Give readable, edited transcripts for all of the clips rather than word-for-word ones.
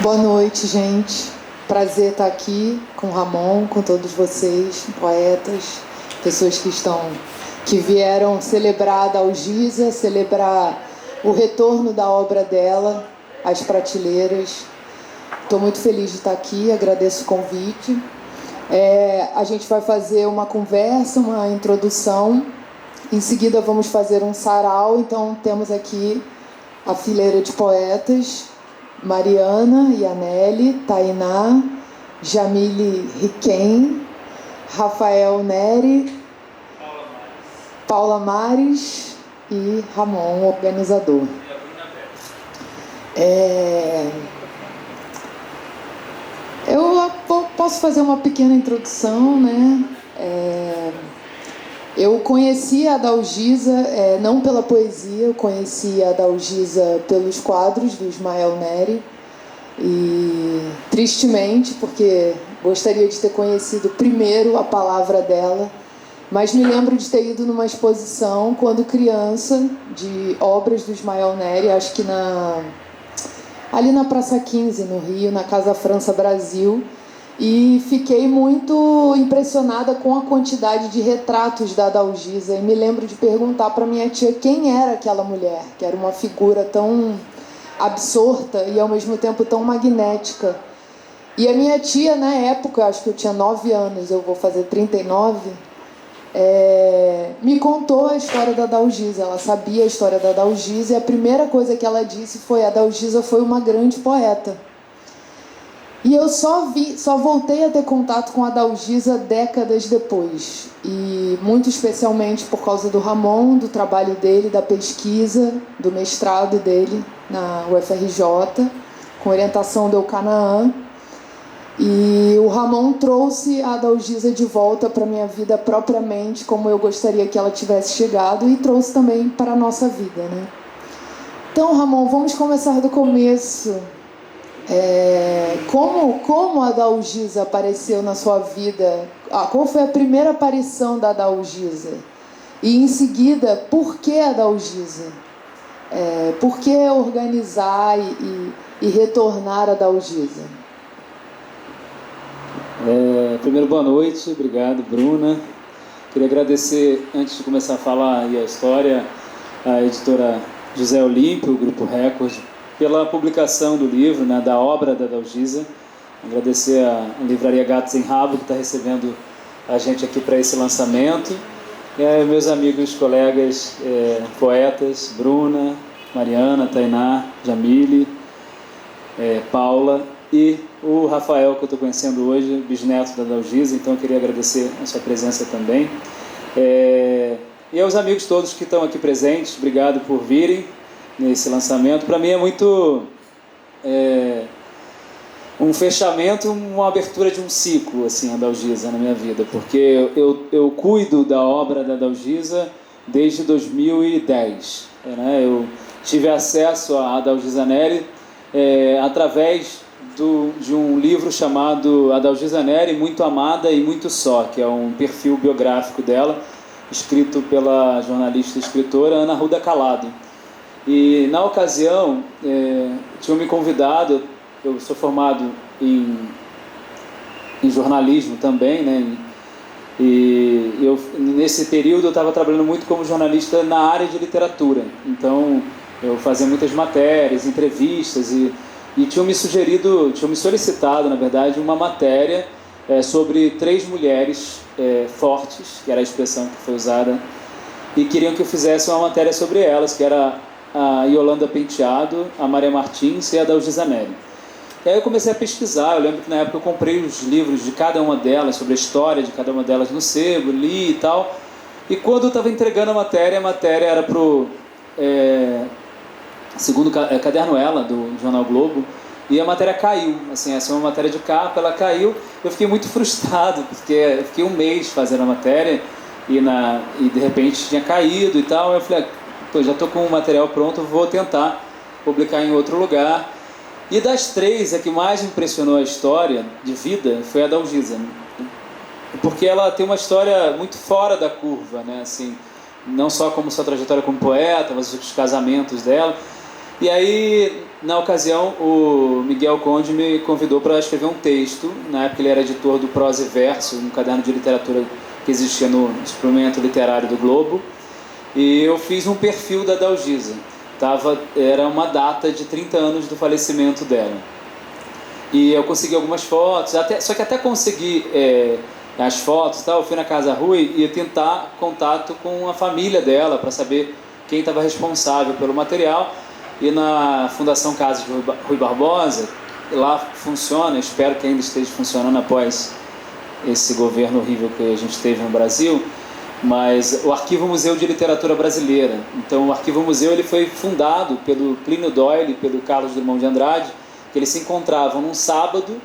Boa noite, gente. Prazer estar aqui com o Ramon, com todos vocês, poetas, pessoas que vieram celebrar a Dalgisa, celebrar o retorno da obra dela às prateleiras. Estou muito feliz de estar aqui, agradeço o convite. A gente vai fazer uma conversa, uma introdução. Em seguida vamos fazer um sarau, então temos aqui a fileira de poetas: Mariana, Yaneli, Tainá, Jamile Riquem, Rafael Neri, Paula Mares e Ramon, organizador. Eu posso fazer uma pequena introdução, né? Eu conheci a Dalgisa, não pela poesia, eu conheci a Dalgisa pelos quadros do Ismael Neri. E tristemente, porque gostaria de ter conhecido primeiro a palavra dela, mas me lembro de ter ido numa exposição quando criança de obras do Ismael Neri, acho que ali na Praça 15, no Rio, na Casa França Brasil. E fiquei muito impressionada com a quantidade de retratos da Dalgisa. E me lembro de perguntar para minha tia quem era aquela mulher, que era uma figura tão absorta e ao mesmo tempo tão magnética. E a minha tia, na época, acho que eu tinha 9 anos, eu vou fazer 39, me contou a história da Dalgisa. Ela sabia a história da Dalgisa e a primeira coisa que ela disse foi: a Dalgisa foi uma grande poeta. E eu só voltei a ter contato com a Dalgisa décadas depois. E muito especialmente por causa do Ramon, do trabalho dele, da pesquisa, do mestrado dele na UFRJ, com orientação do Canaã. E o Ramon trouxe a Dalgisa de volta para a minha vida propriamente, como eu gostaria que ela tivesse chegado, e trouxe também para a nossa vida, né? Então, Ramon, vamos começar do começo. Como a Dalgisa apareceu na sua vida? Qual foi a primeira aparição da Dalgisa? E em seguida, por que a Dalgisa? Por que organizar e retornar a Dalgisa? Primeiro, boa noite, obrigado, Bruna. Queria agradecer, antes de começar a falar aí a história, a editora José Olímpio, o Grupo Record, pela publicação do livro, né, da obra da Dalgisa. Agradecer a Livraria Gatos em Rabo, que está recebendo a gente aqui para esse lançamento. Meus amigos, colegas, poetas, Bruna, Mariana, Tainá, Jamile, Paula e o Rafael, que eu estou conhecendo hoje, bisneto da Dalgisa. Então eu queria agradecer a sua presença também. E aos amigos todos que estão aqui presentes, obrigado por virem nesse lançamento. Para mim é muito um fechamento, uma abertura de um ciclo, assim, a Dalgisa na minha vida, porque eu cuido da obra da Dalgisa desde 2010, né? Eu tive acesso à Dalgisa Neri através de um livro chamado A Dalgisa Neri, Muito Amada e Muito Só, que é um perfil biográfico dela, escrito pela jornalista e escritora Ana Ruda Calado. E na ocasião, tinham me convidado. Eu sou formado em jornalismo também, né? E nesse período eu estava trabalhando muito como jornalista na área de literatura. Então eu fazia muitas matérias, entrevistas e tinham me solicitado, na verdade, uma matéria sobre 3 mulheres fortes, que era a expressão que foi usada, e queriam que eu fizesse uma matéria sobre elas, que era a Yolanda Penteado, a Maria Martins e a Dalgisa Neri. E aí eu comecei a pesquisar. Eu lembro que na época eu comprei os livros de cada uma delas, sobre a história de cada uma delas no sebo, li e tal. E quando eu estava entregando a matéria era para o segundo caderno Ela, do Jornal Globo, e a matéria caiu. Assim, essa é uma matéria de capa, ela caiu. Eu fiquei muito frustrado, porque eu fiquei um mês fazendo a matéria e de repente tinha caído e tal. Eu falei: já estou com o material pronto, vou tentar publicar em outro lugar. E das 3, a que mais impressionou a história de vida foi a Dalgisa, porque ela tem uma história muito fora da curva, né? Assim, não só como sua trajetória como poeta, mas os casamentos dela. E aí, na ocasião, o Miguel Conde me convidou para escrever um texto. Na época ele era editor do Prosa e Verso, um caderno de literatura que existia no Suplemento Literário do Globo. E eu fiz um perfil da Dalgisa. Era uma data de 30 anos do falecimento dela. E eu consegui algumas fotos, só que até conseguir as fotos, eu fui na Casa Rui e ia tentar contato com a família dela para saber quem estava responsável pelo material. E na Fundação Casa de Rui Barbosa, lá funciona, espero que ainda esteja funcionando após esse governo horrível que a gente teve no Brasil, mas o Arquivo Museu de Literatura Brasileira. Então o Arquivo Museu ele foi fundado pelo Plínio Doyle e pelo Carlos Drummond de Andrade, que eles se encontravam num sábado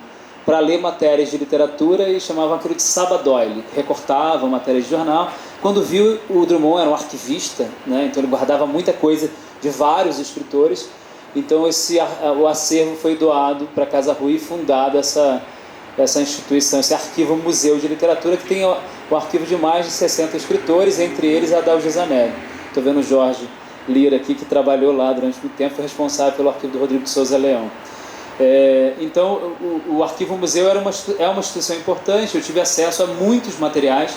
para ler matérias de literatura e chamavam aquilo de Sabadoyle, recortavam matérias de jornal. Quando viu, o Drummond era um arquivista, né? Então ele guardava muita coisa de vários escritores. Então o acervo foi doado para a Casa Rui, fundada essa instituição, esse Arquivo Museu de Literatura, que tem o arquivo de mais de 60 escritores, entre eles a Dalgisa Neri. Estou vendo o Jorge Lira aqui, que trabalhou lá durante muito tempo, foi responsável pelo arquivo do Rodrigo de Souza Leão. Então o Arquivo Museu é uma instituição importante. Eu tive acesso a muitos materiais,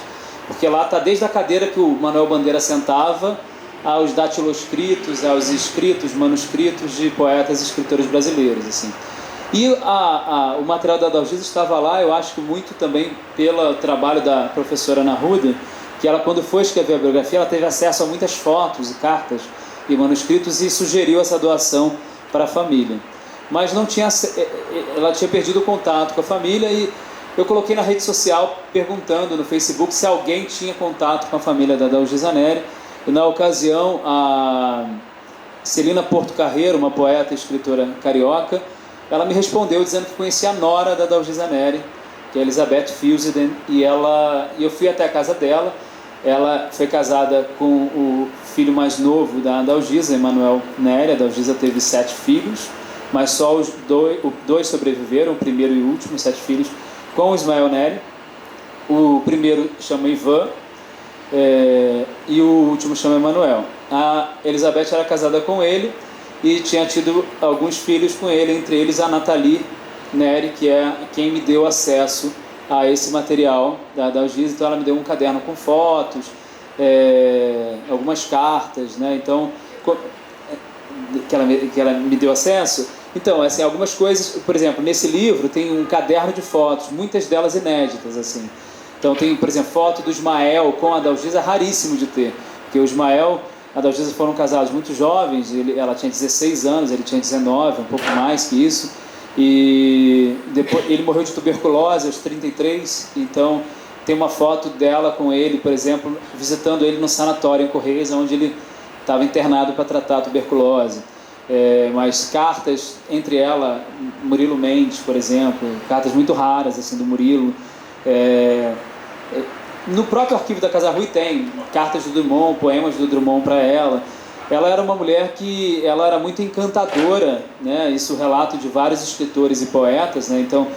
porque lá está desde a cadeira que o Manuel Bandeira sentava, aos datiloscritos, aos escritos, manuscritos de poetas e escritores brasileiros, assim. E o material da Dalgisa estava lá, eu acho que muito também pelo trabalho da professora Ana Ruda, que ela, quando foi escrever a biografia, ela teve acesso a muitas fotos e cartas e manuscritos e sugeriu essa doação para a família. Mas ela tinha perdido o contato com a família, e eu coloquei na rede social perguntando no Facebook se alguém tinha contato com a família da Dalgisa Neri. E na ocasião, a Celina Porto Carreiro, uma poeta e escritora carioca, ela me respondeu dizendo que conhecia a nora da Dalgisa Neri, que é Elizabeth Filseden, e eu fui até a casa dela. Ela foi casada com o filho mais novo da Dalgisa, Emanuel Neri. A Dalgisa teve 7 filhos, mas só os dois sobreviveram, o primeiro e o último, 7 filhos, com o Ismael Neri. O primeiro chama Ivan, e o último chama Emanuel. A Elizabeth era casada com ele e tinha tido alguns filhos com ele, entre eles a Nathalie Neri, que é quem me deu acesso a esse material da Dalgisa. Então ela me deu um caderno com fotos, algumas cartas, né? Então, que ela me deu acesso. Então, assim, algumas coisas, por exemplo, nesse livro tem um caderno de fotos, muitas delas inéditas, assim. Então tem, por exemplo, foto do Ismael com a Dalgisa, raríssimo de ter, porque o Ismael e a Dalgisa foram casados muito jovens. Ela tinha 16 anos, ele tinha 19, um pouco mais que isso, e depois ele morreu de tuberculose aos 33. Então tem uma foto dela com ele, por exemplo, visitando ele no sanatório em Correios, onde ele estava internado para tratar a tuberculose. Mas cartas entre ela, Murilo Mendes, por exemplo, cartas muito raras assim do Murilo. No próprio arquivo da Casa Rui tem cartas do Drummond, poemas do Drummond para ela. Ela era uma mulher que ela era muito encantadora, né? Isso relato de vários escritores e poetas, né? Então,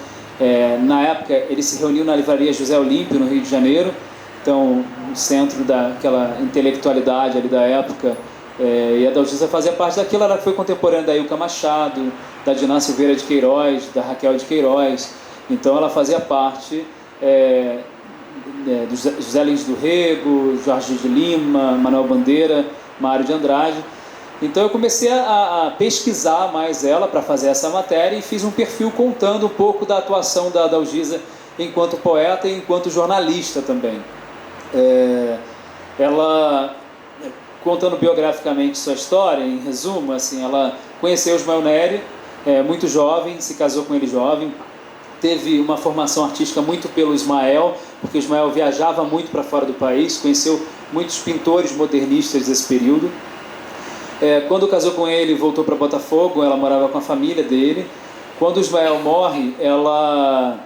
na época, ele se reuniu na livraria José Olímpio, no Rio de Janeiro. Então, o centro daquela intelectualidade ali da época. E a Dalgisa fazia parte daquilo. Ela foi contemporânea da Ilka Machado, da Diná Silveira de Queiroz, da Raquel de Queiroz. Então, ela fazia parte do José Lins do Rego, Jorge de Lima, Manuel Bandeira, Mário de Andrade. Então eu comecei a pesquisar mais ela para fazer essa matéria, e fiz um perfil contando um pouco da atuação da Dalgisa enquanto poeta e enquanto jornalista também. Ela, contando biograficamente sua história, em resumo, assim, ela conheceu o Ismael Neri muito jovem, se casou com ele jovem, teve uma formação artística muito pelo Ismael, porque o Ismael viajava muito para fora do país, conheceu muitos pintores modernistas desse período. Quando casou com ele, voltou para Botafogo, ela morava com a família dele. Quando o Ismael morre, ela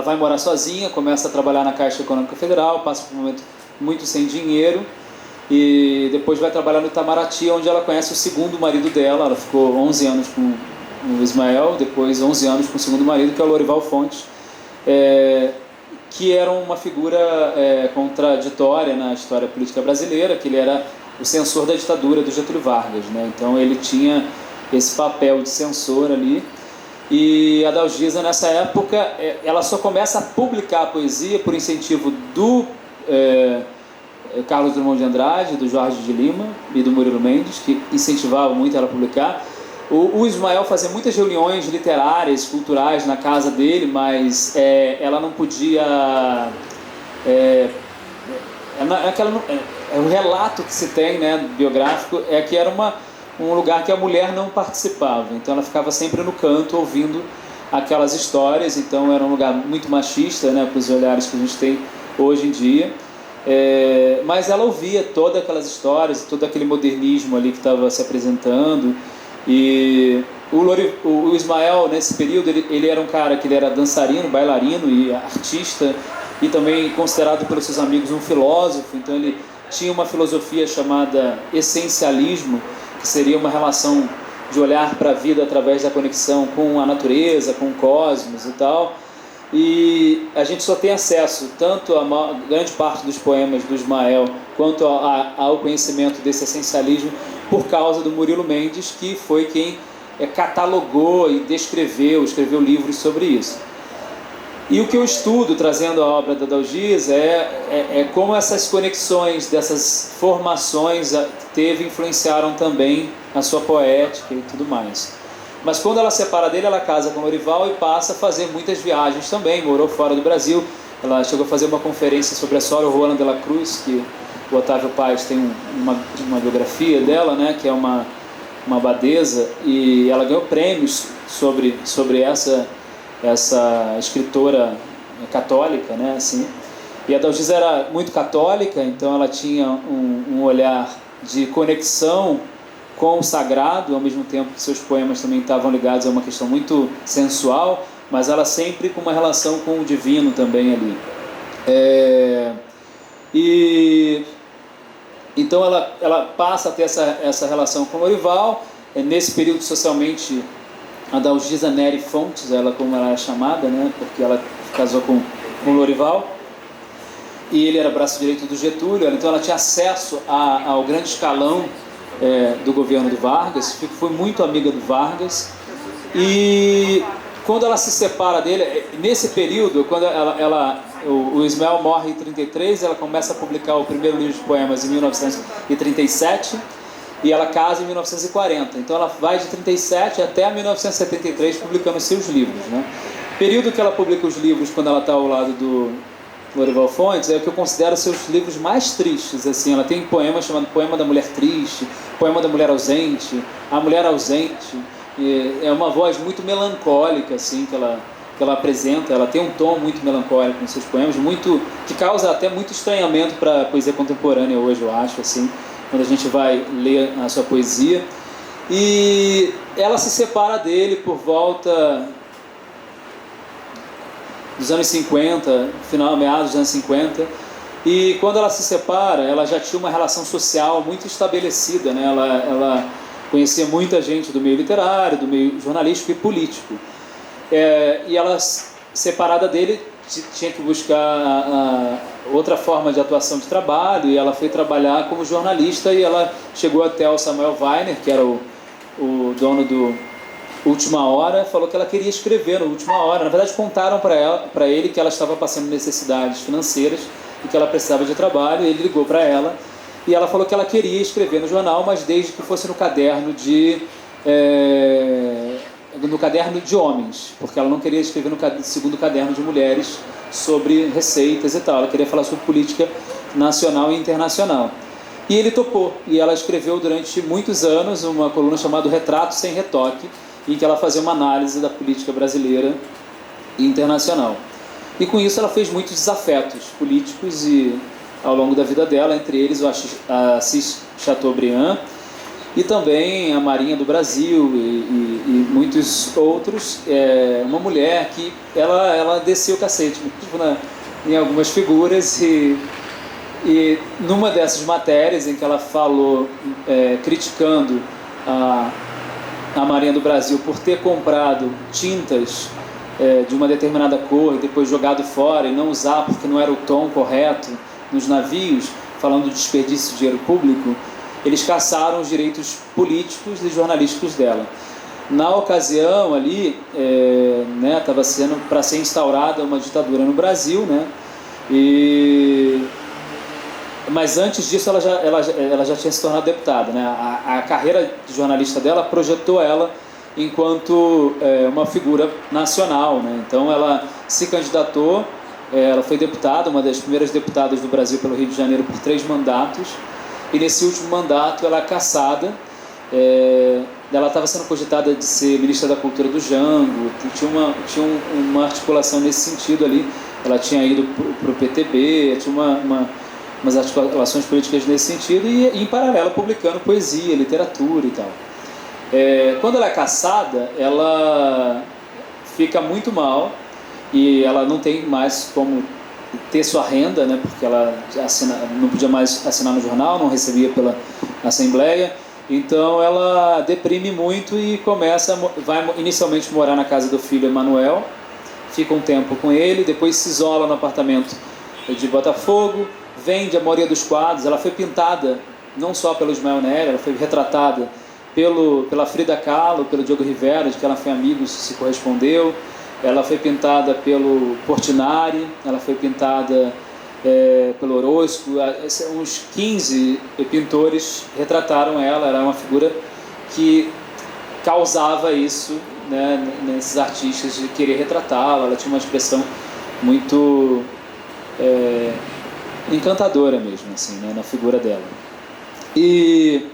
vai morar sozinha, começa a trabalhar na Caixa Econômica Federal, passa por um momento muito sem dinheiro, e depois vai trabalhar no Itamaraty, onde ela conhece o segundo marido dela. Ela ficou 11 anos com o Ismael, depois 11 anos com o segundo marido, que é o Lorival Fontes, que era uma figura contraditória na história política brasileira, que ele era o censor da ditadura do Getúlio Vargas, né? Então ele tinha esse papel de censor ali. E a Dalgisa, nessa época, ela só começa a publicar a poesia por incentivo do Carlos Drummond de Andrade, do Jorge de Lima e do Murilo Mendes, que incentivavam muito ela a publicar. O Ismael fazia muitas reuniões literárias, culturais na casa dele, mas ela não podia... o relato que se tem, né, biográfico, é que era um lugar que a mulher não participava. Então ela ficava sempre no canto ouvindo aquelas histórias. Então era um lugar muito machista, né, para os olhares que a gente tem hoje em dia. Mas ela ouvia todas aquelas histórias, todo aquele modernismo ali que estava se apresentando. E o Ismael, nesse período, ele era um cara que ele era dançarino, bailarino e artista, e também considerado pelos seus amigos um filósofo. Então ele tinha uma filosofia chamada essencialismo, que seria uma relação de olhar para a vida através da conexão com a natureza, com o cosmos e tal. E a gente só tem acesso tanto a grande parte dos poemas do Ismael quanto ao conhecimento desse essencialismo por causa do Murilo Mendes, que foi quem catalogou e escreveu livros sobre isso. E o que eu estudo, trazendo a obra da Dalgisa, é como essas conexões, dessas formações influenciaram também a sua poética e tudo mais. Mas quando ela separa dele, ela casa com Lorival e passa a fazer muitas viagens também, morou fora do Brasil. Ela chegou a fazer uma conferência sobre a Sor Juana de la Cruz, que o Otávio Paz tem uma biografia dela, né, que é uma abadesa, e ela ganhou prêmios sobre essa escritora católica, né, assim. E a Dalgisa era muito católica, então ela tinha um olhar de conexão com o sagrado, ao mesmo tempo que seus poemas também estavam ligados a uma questão muito sensual, mas ela sempre com uma relação com o divino também ali. Então ela passa a ter essa relação com o Lorival. Nesse período, socialmente, a Dalgisa Neri Fontes, como ela é chamada, né, porque ela casou com o Lorival, e ele era braço direito do Getúlio, então ela tinha acesso ao grande escalão do governo do Vargas, foi muito amiga do Vargas. E quando ela se separa dele, nesse período, quando o Ismael morre em 1933, ela começa a publicar o primeiro livro de poemas em 1937, e ela casa em 1940. Então ela vai de 1937 até 1973 publicando seus livros, né? Período que ela publica os livros, quando ela está ao lado do Lorival Fontes, é o que eu considero seus livros mais tristes, assim. Ela tem poema chamado Poema da Mulher Triste, Poema da Mulher Ausente, A Mulher Ausente. E é uma voz muito melancólica, assim, que ela apresenta. Ela tem um tom muito melancólico nos seus poemas, que causa até muito estranhamento para a poesia contemporânea hoje, eu acho, assim, quando a gente vai ler a sua poesia. E ela se separa dele por volta dos anos 50, meados dos anos 50, e quando ela se separa, ela já tinha uma relação social muito estabelecida, né? Ela conhecia muita gente do meio literário, do meio jornalístico e político, e ela, separada dele, tinha que buscar outra forma de atuação de trabalho, e ela foi trabalhar como jornalista, e ela chegou até o Samuel Weiner, que era o dono do Última Hora, falou que ela queria escrever no Última Hora. Na verdade, contaram para ele que ela estava passando necessidades financeiras e que ela precisava de trabalho. Ele ligou para ela e ela falou que ela queria escrever no jornal, mas desde que fosse no caderno de homens, porque ela não queria escrever no segundo caderno de mulheres sobre receitas e tal. Ela queria falar sobre política nacional e internacional. E ele topou, e ela escreveu durante muitos anos uma coluna chamada Retrato Sem Retoque, em que ela fazia uma análise da política brasileira e internacional. E com isso ela fez muitos desafetos políticos ao longo da vida dela, entre eles o Assis Chateaubriand e também a Marinha do Brasil e muitos outros. Uma mulher que ela desceu o cacete em algumas figuras, e numa dessas matérias em que ela falou criticando a Marinha do Brasil por ter comprado tintas de uma determinada cor e depois jogado fora e não usar porque não era o tom correto nos navios, falando de desperdício de dinheiro público, eles caçaram os direitos políticos e jornalísticos dela. Na ocasião ali, estava sendo para ser instaurada uma ditadura no Brasil, né? Mas antes disso ela já tinha se tornado deputada, né? A carreira de jornalista dela projetou ela enquanto uma figura nacional, né? Então ela se candidatou, ela foi deputada, uma das primeiras deputadas do Brasil pelo Rio de Janeiro por 3 mandatos, e nesse último mandato ela é cassada. Ela estava sendo cogitada de ser ministra da Cultura do Jango, tinha uma articulação nesse sentido ali. Ela tinha ido para o PTB, tinha umas articulações políticas nesse sentido, e em paralelo publicando poesia, literatura e tal. Quando ela é cassada, ela fica muito mal e ela não tem mais como ter sua renda, né, porque ela não podia mais assinar no jornal, não recebia pela Assembleia. Então ela deprime muito e vai inicialmente morar na casa do filho Emanuel, fica um tempo com ele, depois se isola no apartamento de Botafogo, vende a maioria dos quadros. Ela foi pintada não só pelo Ismael Nery, ela foi retratada pela Frida Kahlo, pelo Diogo Rivera, de que ela foi amigo, se correspondeu. Ela foi pintada pelo Portinari, ela foi pintada pelo Orozco. Uns 15 pintores retrataram ela. Era uma figura que causava isso, né, nesses artistas, de querer retratá-la. Ela tinha uma expressão muito encantadora mesmo, assim, né, na figura dela. E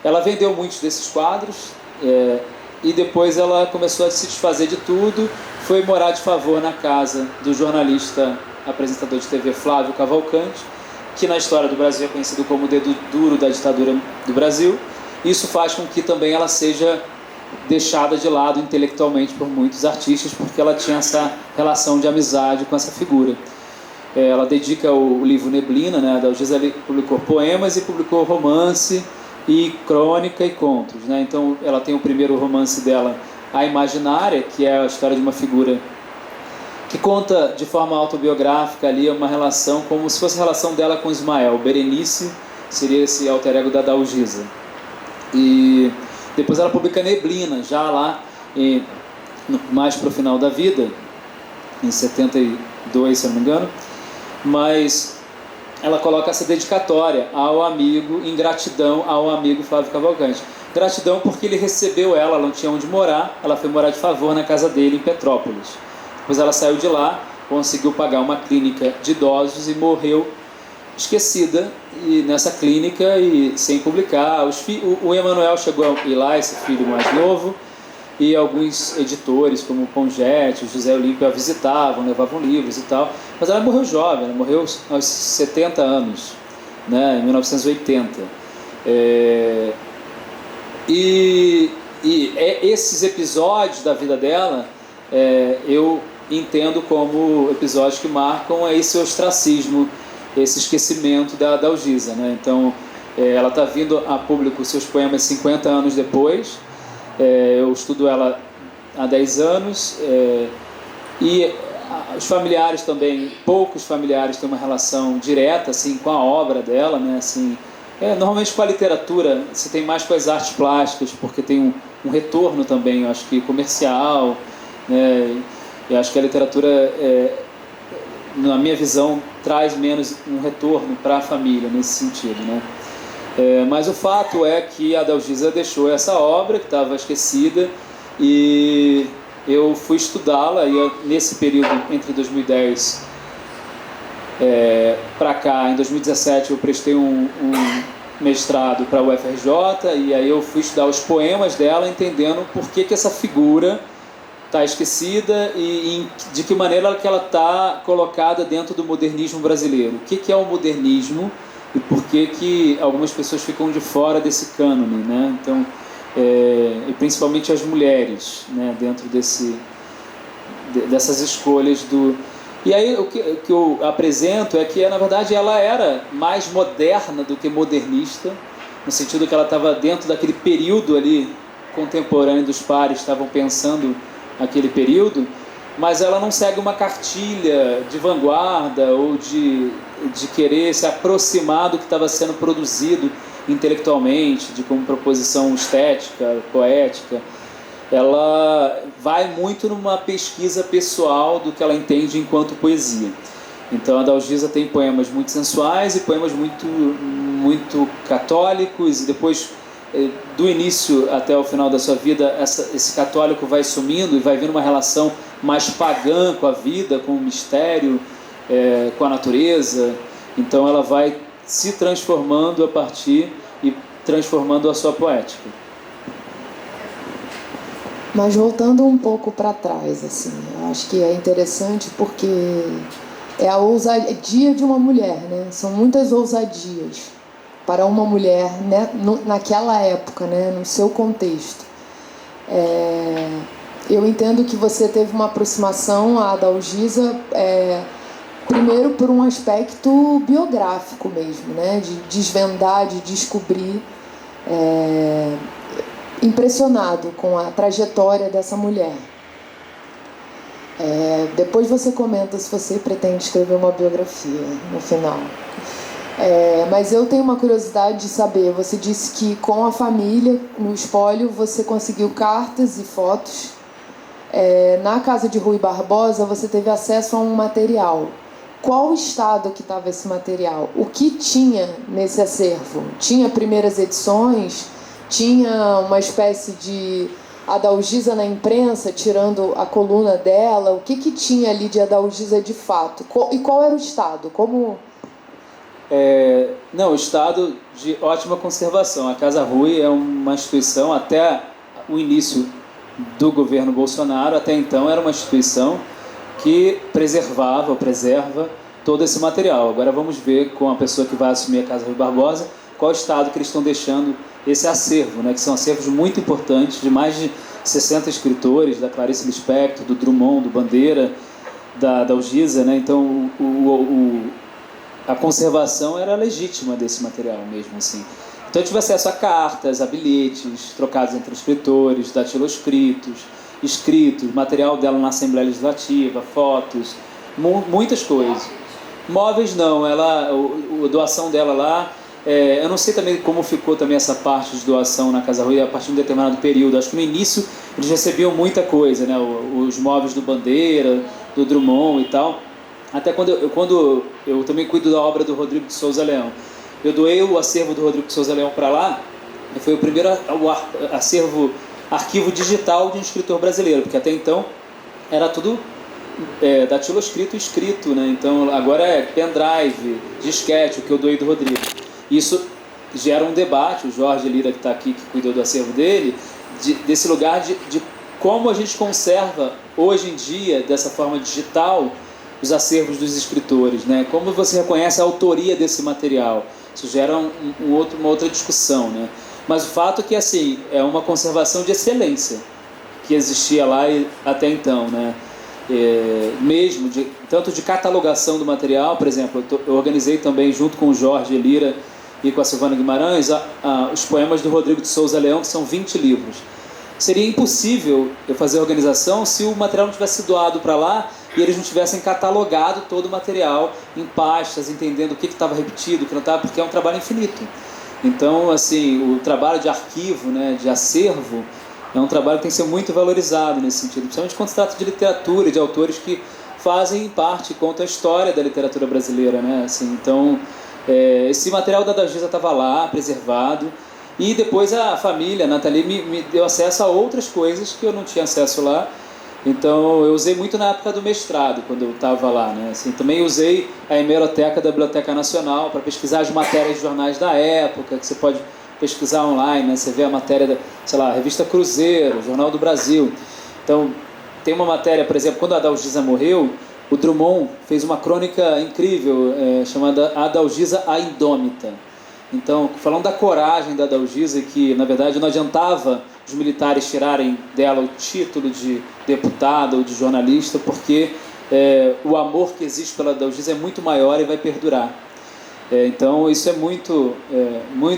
ela vendeu muitos desses quadros, e depois ela começou a se desfazer de tudo, foi morar de favor na casa do jornalista, apresentador de TV Flávio Cavalcante, que na história do Brasil é conhecido como o dedo duro da ditadura do Brasil. Isso faz com que também ela seja deixada de lado intelectualmente por muitos artistas, porque ela tinha essa relação de amizade com essa figura. Ela dedica o livro Neblina, né, da Adalgisa, publicou poemas e publicou romance e crônica e contos, né? Então ela tem o primeiro romance dela, A Imaginária, que é a história de uma figura que conta de forma autobiográfica ali uma relação, como se fosse a relação dela com Ismael. Berenice seria esse alter ego da Adalgisa. E depois ela publica Neblina, já lá mais para o final da vida, em 72, se eu não me engano. Mas ela coloca essa dedicatória ao amigo, em gratidão ao amigo Flávio Cavalcante. Gratidão porque ele recebeu ela não tinha onde morar, ela foi morar de favor na casa dele em Petrópolis. Depois ela saiu de lá, conseguiu pagar uma clínica de idosos e morreu esquecida nessa clínica e sem publicar. O Emanuel chegou a ir lá, esse filho mais novo, e alguns editores como o Pongete, o José Olímpio a visitavam, levavam livros e tal, mas ela morreu jovem, ela morreu aos 70 anos, né, em 1980. Esses episódios da vida dela, eu entendo como episódios que marcam esse ostracismo, esse esquecimento da Adalgisa, né? Então ela está vindo a público seus poemas 50 anos depois. Eu estudo ela há 10 anos, e os familiares também, poucos familiares têm uma relação direta assim, com a obra dela, né? Assim, normalmente com a literatura se tem mais com as artes plásticas, porque tem um retorno também, eu acho que comercial, né? Eu acho que a literatura, na minha visão, traz menos um retorno para a família nesse sentido, né? Mas o fato é que a Adalgisa deixou essa obra que estava esquecida, e eu fui estudá-la, e nesse período entre 2010 para cá, em 2017 eu prestei um mestrado para a UFRJ, e aí eu fui estudar os poemas dela, entendendo por que essa figura está esquecida e de que maneira que ela está colocada dentro do modernismo brasileiro. O que é o modernismo e por que algumas pessoas ficam de fora desse cânone, né? Então, e principalmente as mulheres, né, dentro dessas escolhas do... E aí o que eu apresento é que, na verdade, ela era mais moderna do que modernista, no sentido que ela estava dentro daquele período ali contemporâneo dos pares, estavam pensando aquele período, mas ela não segue uma cartilha de vanguarda ou de querer se aproximar do que estava sendo produzido intelectualmente, de como proposição estética, poética, ela vai muito numa pesquisa pessoal do que ela entende enquanto poesia. Então a Dalgisa tem poemas muito sensuais e poemas muito católicos, e depois, do início até o final da sua vida, esse católico vai sumindo e vai vindo uma relação mais pagã com a vida, com o mistério, com a natureza. Então ela vai se transformando a partir e transformando a sua poética. Mas voltando um pouco para trás, assim, eu acho que é interessante porque é a ousadia de uma mulher, né? São muitas ousadias para uma mulher, né? Naquela época, né? No seu contexto. Eu entendo que você teve uma aproximação à Dalgisa, primeiro por um aspecto biográfico mesmo, né? De desvendar, de descobrir, impressionado com a trajetória dessa mulher. Depois você comenta se você pretende escrever uma biografia no final. Mas eu tenho uma curiosidade de saber, você disse que com a família, no espólio, você conseguiu cartas e fotos. Na casa de Rui Barbosa, você teve acesso a um material. Qual estado que estava esse material? O que tinha nesse acervo? Tinha primeiras edições? Tinha uma espécie de Adalgisa na imprensa, tirando a coluna dela? O que tinha ali de Adalgisa de fato? E qual era o estado? Como... Não, o estado de ótima conservação. A Casa Rui é uma instituição, até o início do governo Bolsonaro, até então era uma instituição que preserva todo esse material. Agora vamos ver com a pessoa que vai assumir a Casa Rui Barbosa qual estado que eles estão deixando esse acervo, né, que são acervos muito importantes, de mais de 60 escritores, da Clarice Lispector, do Drummond, do Bandeira, da Dalgisa, né? Então a conservação era legítima desse material mesmo, assim. Então eu tive acesso a cartas, a bilhetes trocados entre escritores, datiloscritos, escritos, material dela na Assembleia Legislativa, fotos, muitas coisas. Móveis não, a doação dela lá, eu não sei também como ficou também essa parte de doação na Casa Rui a partir de um determinado período. Acho que no início eles recebiam muita coisa, né? Os móveis do Bandeira, do Drummond e tal. Até quando eu também cuido da obra do Rodrigo de Souza Leão. Eu doei o acervo do Rodrigo de Souza Leão para lá, e foi o primeiro arquivo digital de um escritor brasileiro, porque até então era tudo datiloscrito e escrito, né? Então agora é pendrive, disquete, o que eu doei do Rodrigo. Isso gera um debate, o Jorge Lira, que está aqui, que cuidou do acervo dele, desse lugar de como a gente conserva hoje em dia, dessa forma digital, os acervos dos escritores, né? Como você reconhece a autoria desse material? Isso gera uma outra discussão, né? Mas o fato é que, assim, é uma conservação de excelência que existia lá até então, né? Mesmo, tanto de catalogação do material, por exemplo, eu organizei também, junto com o Jorge Lira e com a Silvana Guimarães, os poemas do Rodrigo de Souza Leão, que são 20 livros. Seria impossível eu fazer a organização se o material não tivesse doado para lá e eles não tivessem catalogado todo o material em pastas, entendendo o que estava repetido, o que não estava, porque é um trabalho infinito. Então, assim, o trabalho de arquivo, né, de acervo, é um trabalho que tem que ser muito valorizado nesse sentido, principalmente quando se trata de literatura, de autores que fazem parte, contam a história da literatura brasileira, né? Assim, então, esse material da Dalgisa estava lá, preservado, e depois a família, a Nathalie, me deu acesso a outras coisas que eu não tinha acesso lá. Então eu usei muito na época do mestrado, quando eu estava lá, né? Assim, também usei a hemeroteca da Biblioteca Nacional para pesquisar as matérias de jornais da época, que você pode pesquisar online, né? Você vê a matéria da, sei lá, Revista Cruzeiro, Jornal do Brasil. Então tem uma matéria, por exemplo, quando a Dalgisa morreu, o Drummond fez uma crônica incrível chamada A Dalgisa a Indômita. Então, falando da coragem da Dalgisa, que na verdade não adiantava os militares tirarem dela o título de deputada ou de jornalista, porque o amor que existe pela Dalgisa é muito maior e vai perdurar. Então isso é muito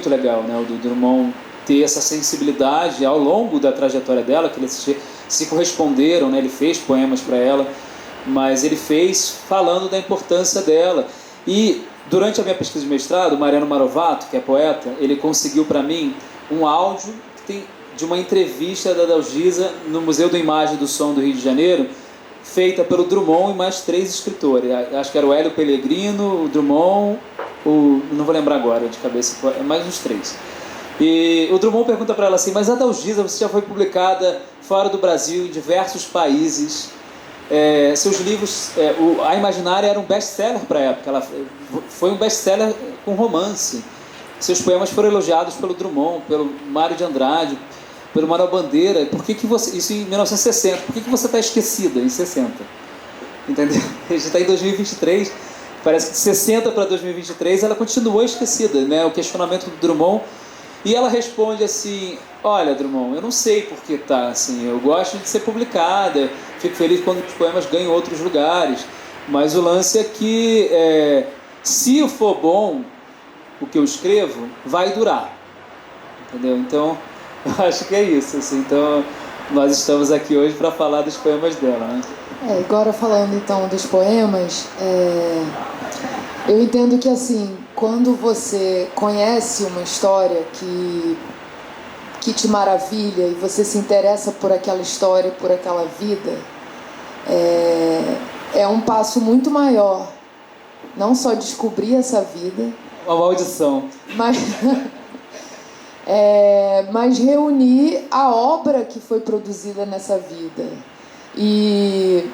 legal, né? O Drummond ter essa sensibilidade ao longo da trajetória dela, que eles se corresponderam, né? Ele fez poemas para ela, mas ele fez falando da importância dela. E durante a minha pesquisa de mestrado, o Mariano Marovato, que é poeta, ele conseguiu para mim um áudio que tem de uma entrevista da Adalgisa no Museu da Imagem e do Som do Rio de Janeiro, feita pelo Drummond e mais 3 escritores. Acho que era o Hélio Pellegrino, o Drummond, não vou lembrar agora de cabeça, mais uns 3. E o Drummond pergunta para ela assim: mas a Adalgisa, você já foi publicada fora do Brasil, em diversos países, seus livros, A Imaginária era um best-seller para a época, ela foi um best-seller com romance, seus poemas foram elogiados pelo Drummond, pelo Mário de Andrade, pelo Manuel Bandeira. Por que você, isso em 1960, por que você está esquecida em 60? Entendeu? A gente está em 2023, parece que de 60 para 2023 ela continuou esquecida, né? O questionamento do Drummond. E ela responde assim: olha, Drummond, eu não sei por que tá assim, eu gosto de ser publicada, fico feliz quando os poemas ganham outros lugares, mas o lance é que se for bom o que eu escrevo, vai durar, entendeu? Então, eu acho que é isso, assim. Então, nós estamos aqui hoje para falar dos poemas dela, né? Agora falando então dos poemas, eu entendo que assim, quando você conhece uma história que te maravilha e você se interessa por aquela história, por aquela vida, é um passo muito maior. Não só descobrir essa vida, uma maldição, mas reunir a obra que foi produzida nessa vida. E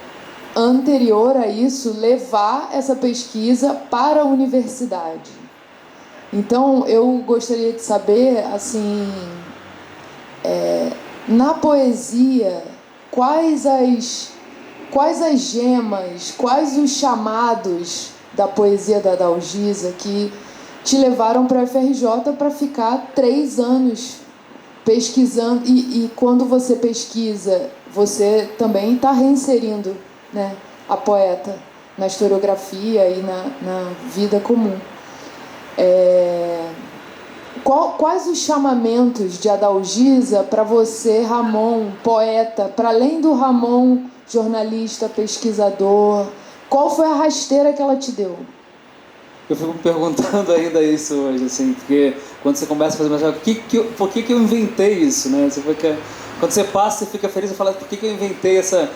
anterior a isso, levar essa pesquisa para a universidade. Então, eu gostaria de saber, assim, na poesia, quais as gemas, quais os chamados da poesia da Adalgisa que te levaram para a FRJ para ficar 3 anos pesquisando. E quando você pesquisa, você também está reinserindo, né, a poeta na historiografia e na vida comum. Quais os chamamentos de Adalgisa para você, Ramon, poeta, para além do Ramon, jornalista, pesquisador? Qual foi a rasteira que ela te deu? Eu fico me perguntando ainda isso hoje, assim, porque quando você começa a fazer mais, por que eu inventei isso, né? Quando você passa, você fica feliz e fala: por que eu inventei essa...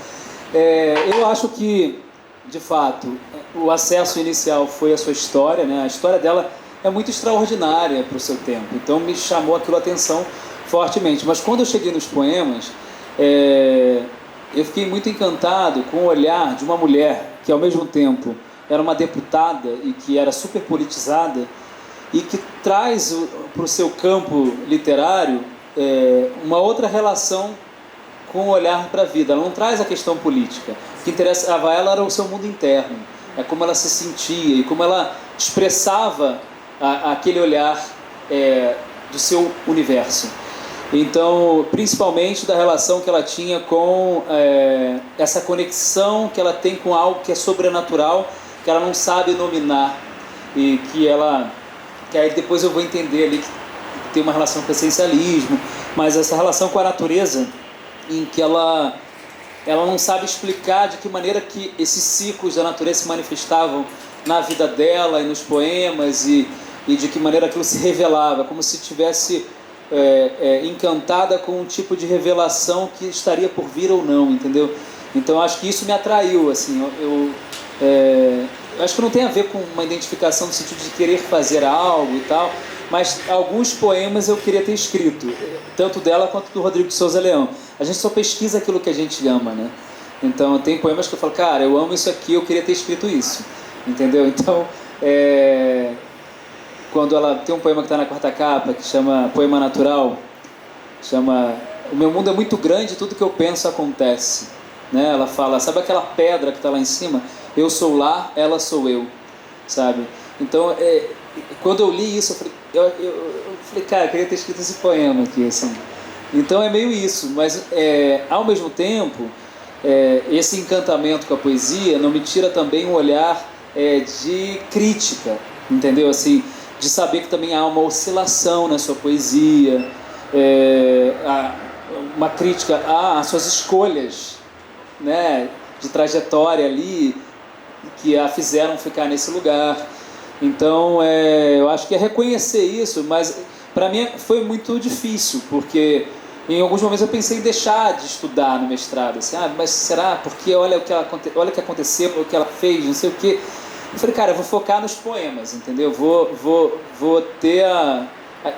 eu acho que, de fato, o acesso inicial foi a sua história, né? A história dela é muito extraordinária para o seu tempo, então me chamou aquilo a atenção fortemente. Mas quando eu cheguei nos poemas, eu fiquei muito encantado com o olhar de uma mulher que, ao mesmo tempo, era uma deputada e que era super politizada e que traz para o seu campo literário uma outra relação com o olhar para a vida. Ela não traz a questão política. O que interessava a ela era o seu mundo interno, como ela se sentia e como ela expressava aquele olhar do seu universo. Então, principalmente da relação que ela tinha com essa conexão que ela tem com algo que é sobrenatural, que ela não sabe nominar, e que aí depois eu vou entender ali que tem uma relação com o essencialismo, mas essa relação com a natureza, em que ela não sabe explicar de que maneira que esses ciclos da natureza se manifestavam na vida dela e nos poemas, e de que maneira aquilo se revelava, como se tivesse encantada com um tipo de revelação que estaria por vir ou não, entendeu? Então acho que isso me atraiu, assim. Eu acho que não tem a ver com uma identificação no sentido de querer fazer algo e tal, mas alguns poemas eu queria ter escrito, tanto dela quanto do Rodrigo de Souza Leão. A gente só pesquisa aquilo que a gente ama, né? Então tem poemas que eu falo: cara, eu amo isso aqui, eu queria ter escrito isso, entendeu? Então quando ela tem um poema que está na 4ª capa, que chama Poema Natural, chama O Meu Mundo é Muito Grande, Tudo que eu penso acontece, né? Ela fala: sabe aquela pedra que está lá em cima? Eu sou lá, ela sou eu, sabe? Então, quando eu li isso, eu falei, cara, eu queria ter escrito esse poema aqui, assim. Então é meio isso, mas ao mesmo tempo, esse encantamento com a poesia não me tira também um olhar de crítica, entendeu? Assim, de saber que também há uma oscilação na sua poesia, uma crítica às suas escolhas, né, de trajetória ali, que a fizeram ficar nesse lugar. Então, eu acho que é reconhecer isso, mas para mim foi muito difícil, porque em alguns momentos eu pensei em deixar de estudar no mestrado, assim, mas será? Porque olha o que aconteceu, o que ela fez, não sei o quê. Eu falei, cara, eu vou focar nos poemas, entendeu? Vou ter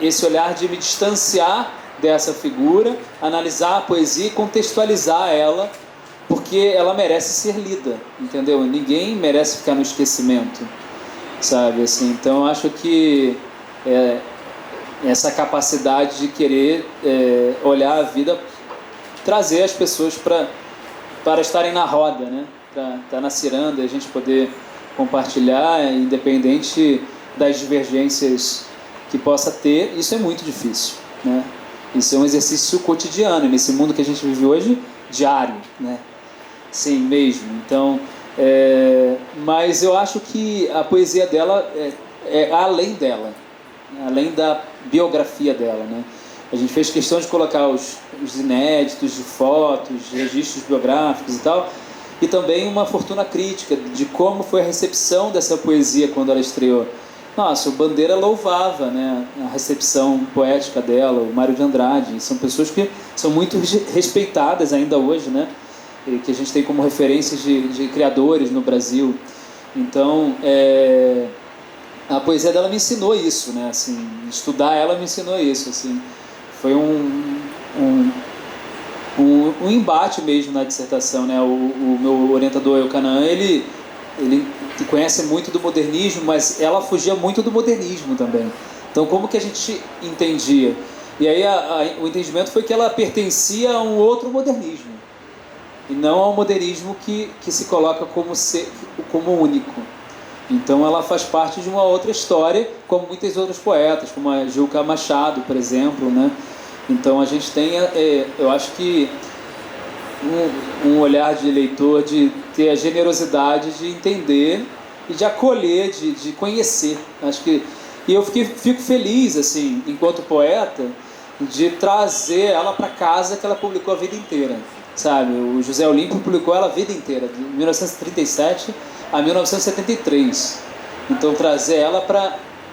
esse olhar de me distanciar dessa figura, analisar a poesia e contextualizar ela, porque ela merece ser lida, entendeu? Ninguém merece ficar no esquecimento, sabe? Assim, então eu acho que essa capacidade de querer olhar a vida, trazer as pessoas para estarem na roda, né? Para estar na ciranda, a gente poder compartilhar, independente das divergências que possa ter. Isso é muito difícil, né? Isso é um exercício cotidiano, nesse mundo que a gente vive hoje, diário, né? Sim, mesmo. Então, mas eu acho que a poesia dela é além dela, além da biografia dela, né? A gente fez questão de colocar os inéditos de fotos, registros biográficos e tal, e também uma fortuna crítica de como foi a recepção dessa poesia quando ela estreou. Nossa, o Bandeira louvava, né, a recepção poética dela, o Mário de Andrade. São pessoas que são muito respeitadas ainda hoje, né, e que a gente tem como referências de criadores no Brasil. Então, a poesia dela me ensinou isso, né, assim, estudar ela me ensinou isso, assim. Foi um embate mesmo na dissertação, né? O meu orientador, o Canaã, ele conhece muito do modernismo, mas ela fugia muito do modernismo também. Então, como que a gente entendia? E aí o entendimento foi que ela pertencia a um outro modernismo, e não ao modernismo que se coloca como único. Então, ela faz parte de uma outra história, como muitas outras poetas, como a Gilca Machado, por exemplo, né? Então, a gente tem, eu acho que um olhar de leitor, de ter a generosidade de entender e de acolher, de conhecer. Acho que, e eu fico feliz, assim, enquanto poeta, de trazer ela para casa, que ela publicou a vida inteira, sabe? O José Olímpio publicou ela a vida inteira, de 1937 a 1973. Então, trazer ela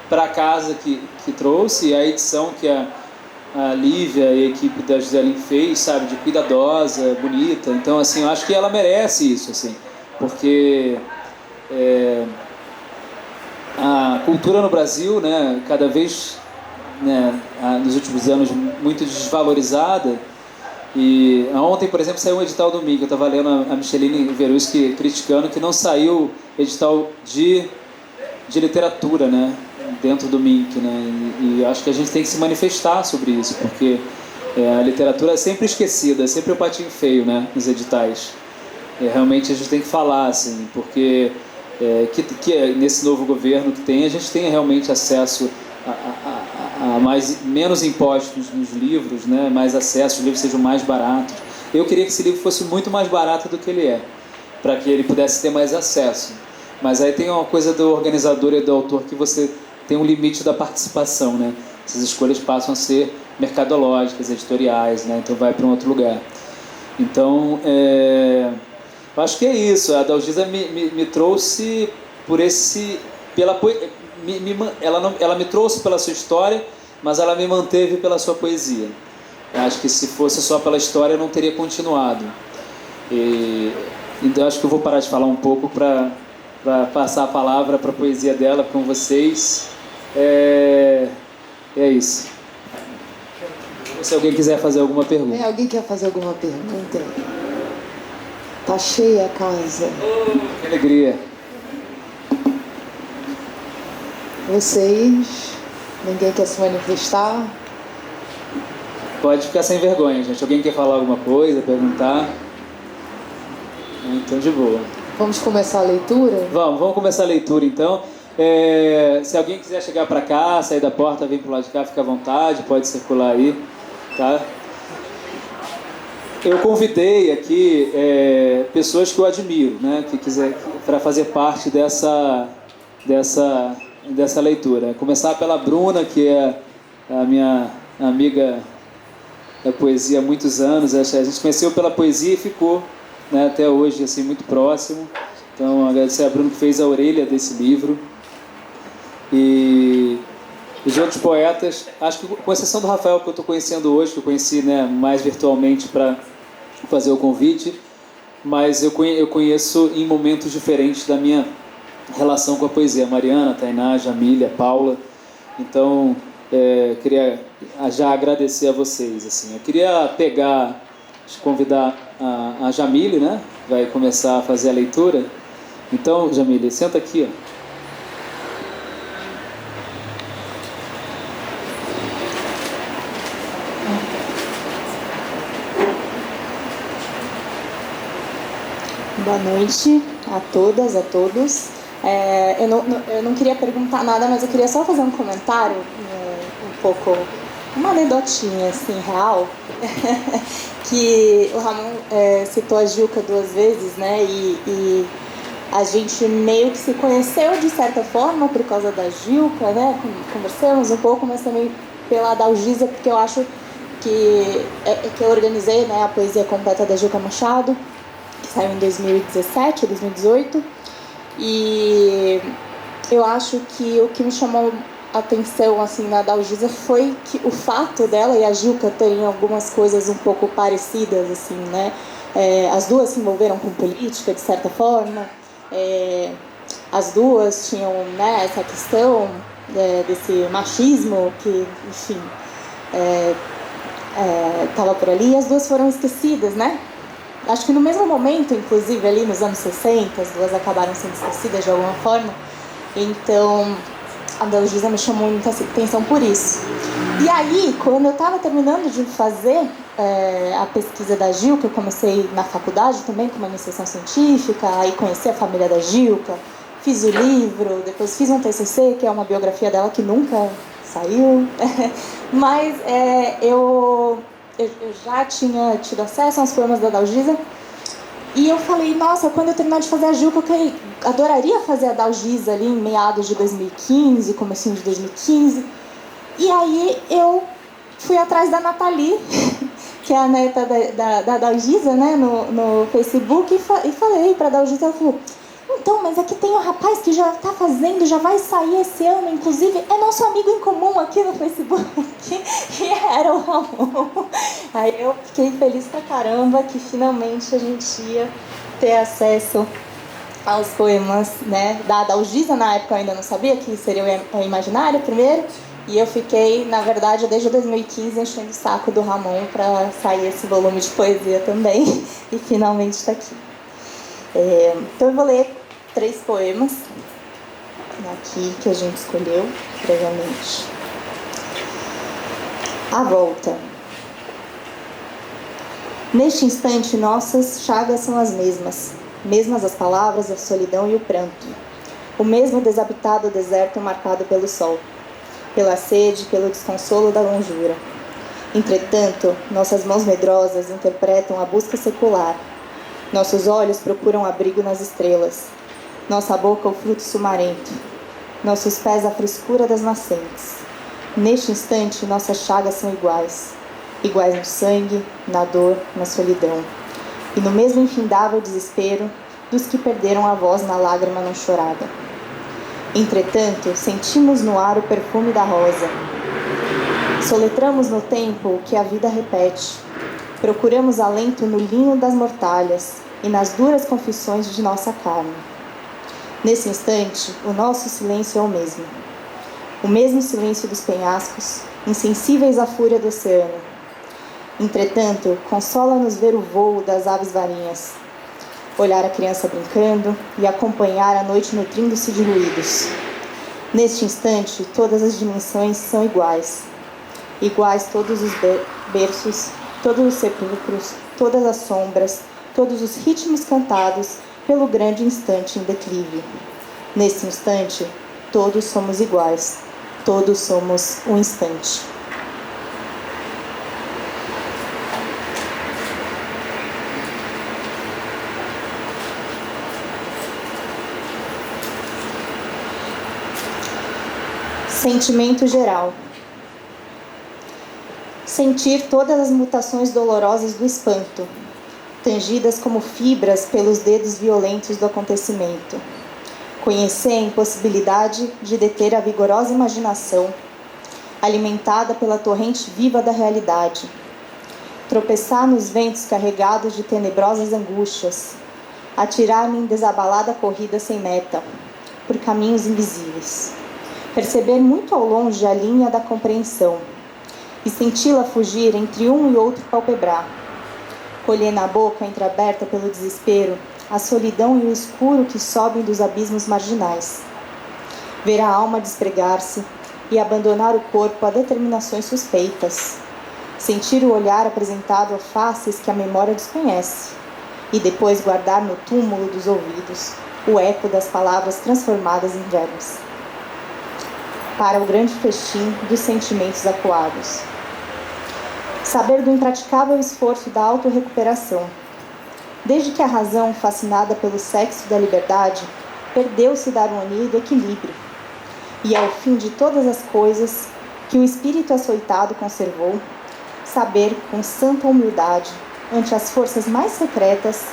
para casa que trouxe, e a edição que a Lívia e a equipe da José Olímpio fez, sabe, de cuidadosa, bonita. Então, assim, eu acho que ela merece isso, assim, porque a cultura no Brasil, né, cada vez, né, nos últimos anos, muito desvalorizada. E ontem, por exemplo, saiu um edital do MIC. Eu estava lendo a Micheline Veruschi criticando que não saiu edital de literatura, né, dentro do MIC, né? E acho que a gente tem que se manifestar sobre isso, porque a literatura é sempre esquecida, é sempre o patinho feio, né, nos editais. Realmente a gente tem que falar, assim, porque nesse novo governo que tem, a gente tenha realmente acesso a menos impostos nos livros, né, mais acesso, os livros sejam mais baratos. Eu queria que esse livro fosse muito mais barato do que ele é, para que ele pudesse ter mais acesso. Mas aí tem uma coisa do organizador e do autor, que você tem um limite da participação, né? Essas escolhas passam a ser mercadológicas, editoriais, né? Então vai para um outro lugar. Então, eu acho que é isso. A Dalgisa me trouxe por esse... ela me trouxe pela sua história, mas ela me manteve pela sua poesia. Eu acho que se fosse só pela história, eu não teria continuado. Então, acho que eu vou parar de falar um pouco para passar a palavra para a poesia dela com vocês. É isso. Se alguém quiser fazer alguma pergunta. Alguém quer fazer alguma pergunta? Tá cheia a casa. Que alegria. Vocês? Ninguém quer se manifestar? Pode ficar sem vergonha, gente. Alguém quer falar alguma coisa, perguntar? Então, de boa. Vamos começar a leitura? Vamos começar a leitura, então. Se alguém quiser chegar para cá, sair da porta, vir para o lado de cá, fica à vontade, pode circular aí, tá? Eu convidei aqui pessoas que eu admiro, né, que quiser, para fazer parte dessa leitura. Começar pela Bruna, que é a minha amiga da poesia há muitos anos. A gente conheceu pela poesia e ficou, né, até hoje, assim, muito próximo. Então, agradecer a Bruna, que fez a orelha desse livro. E os outros poetas, acho que com exceção do Rafael, que eu estou conhecendo hoje, que eu conheci, né, mais virtualmente para fazer o convite, mas eu conheço em momentos diferentes da minha relação com a poesia. Mariana, Tainá, Jamília, Paula. Então, queria já agradecer a vocês. Assim. Eu queria convidar a Jamília, né? Vai começar a fazer a leitura. Então, Jamília, senta aqui, ó. Boa noite a todas, a todos. Eu não queria perguntar nada, mas eu queria só fazer um comentário, um pouco, uma anedotinha assim, real, que o Ramon citou a Gilca 2 vezes, né, e a gente meio que se conheceu de certa forma por causa da Gilca, né, conversamos um pouco, mas também pela Adalgisa, porque eu acho que eu organizei, né, a poesia completa da Gilca Machado, que saiu em 2017 ou 2018, e eu acho que o que me chamou a atenção assim, na Adalgisa foi que o fato dela e a Gilca terem algumas coisas um pouco parecidas, assim, né? As duas se envolveram com política, de certa forma, as duas tinham, né, essa questão desse machismo que, enfim, estava por ali, e as duas foram esquecidas, né? Acho que no mesmo momento, inclusive ali nos anos 60, as duas acabaram sendo esquecidas de alguma forma. Então, a Adalgisa me chamou muita atenção por isso. E aí, quando eu estava terminando de fazer a pesquisa da Gilca, eu comecei na faculdade também com uma iniciação científica, aí conheci a família da Gilca, fiz o livro, depois fiz um TCC, que é uma biografia dela que nunca saiu, mas eu já tinha tido acesso aos poemas da Adalgisa, e eu falei, nossa, quando eu terminar de fazer a Gilca, eu adoraria fazer a Adalgisa ali em meados de 2015, comecinho de 2015. E aí eu fui atrás da Nathalie, que é a neta da Adalgisa, né, no Facebook, e falei pra Adalgisa, ela falou, então, mas aqui tem um rapaz que já tá fazendo, já vai sair esse ano, inclusive é nosso amigo em comum aqui no Facebook, e era o Ramon. Aí eu fiquei feliz pra caramba que finalmente a gente ia ter acesso aos poemas, né, da Adalgisa. Na época eu ainda não sabia que seria o Imaginário primeiro, e eu fiquei, na verdade, desde 2015 enchendo o saco do Ramon para sair esse volume de poesia também, e finalmente está aqui. Então eu vou ler 3 poemas aqui que a gente escolheu previamente. A volta. Neste instante nossas chagas são as mesmas as palavras, a solidão e o pranto, o mesmo desabitado deserto marcado pelo sol, pela sede, pelo desconsolo da longura. Entretanto, nossas mãos medrosas interpretam a busca secular. Nossos olhos procuram abrigo nas estrelas. Nossa boca o fruto sumarento. Nossos pés a frescura das nascentes. Neste instante, nossas chagas são iguais. Iguais no sangue, na dor, na solidão. E no mesmo infindável desespero dos que perderam a voz na lágrima não chorada. Entretanto, sentimos no ar o perfume da rosa. Soletramos no tempo o que a vida repete. Procuramos alento no linho das mortalhas e nas duras confissões de nossa carne. Nesse instante, o nosso silêncio é o mesmo silêncio dos penhascos, insensíveis à fúria do oceano. Entretanto, consola-nos ver o vôo das aves marinhas, olhar a criança brincando e acompanhar a noite nutrindo-se de ruídos. Neste instante, todas as dimensões são iguais todos os berços, todos os sepulcros, todas as sombras, todos os ritmos cantados pelo grande instante em declive. Nesse instante, todos somos iguais, todos somos um instante. Sentimento geral. Sentir todas as mutações dolorosas do espanto, tangidas como fibras pelos dedos violentos do acontecimento. Conhecer a impossibilidade de deter a vigorosa imaginação, alimentada pela torrente viva da realidade. Tropeçar nos ventos carregados de tenebrosas angústias. Atirar-me em desabalada corrida sem meta, por caminhos invisíveis. Perceber muito ao longe a linha da compreensão e senti-la fugir entre um e outro palpebrar. Colher na boca, entreaberta pelo desespero, a solidão e o escuro que sobem dos abismos marginais. Ver a alma despregar-se e abandonar o corpo a determinações suspeitas. Sentir o olhar apresentado a faces que a memória desconhece. E depois guardar no túmulo dos ouvidos o eco das palavras transformadas em verbos. Para o grande festim dos sentimentos acuados. Saber do impraticável esforço da autorrecuperação. Desde que a razão, fascinada pelo sexo da liberdade, perdeu-se da harmonia e do equilíbrio. E ao fim de todas as coisas que o espírito açoitado conservou, saber com santa humildade, ante as forças mais secretas,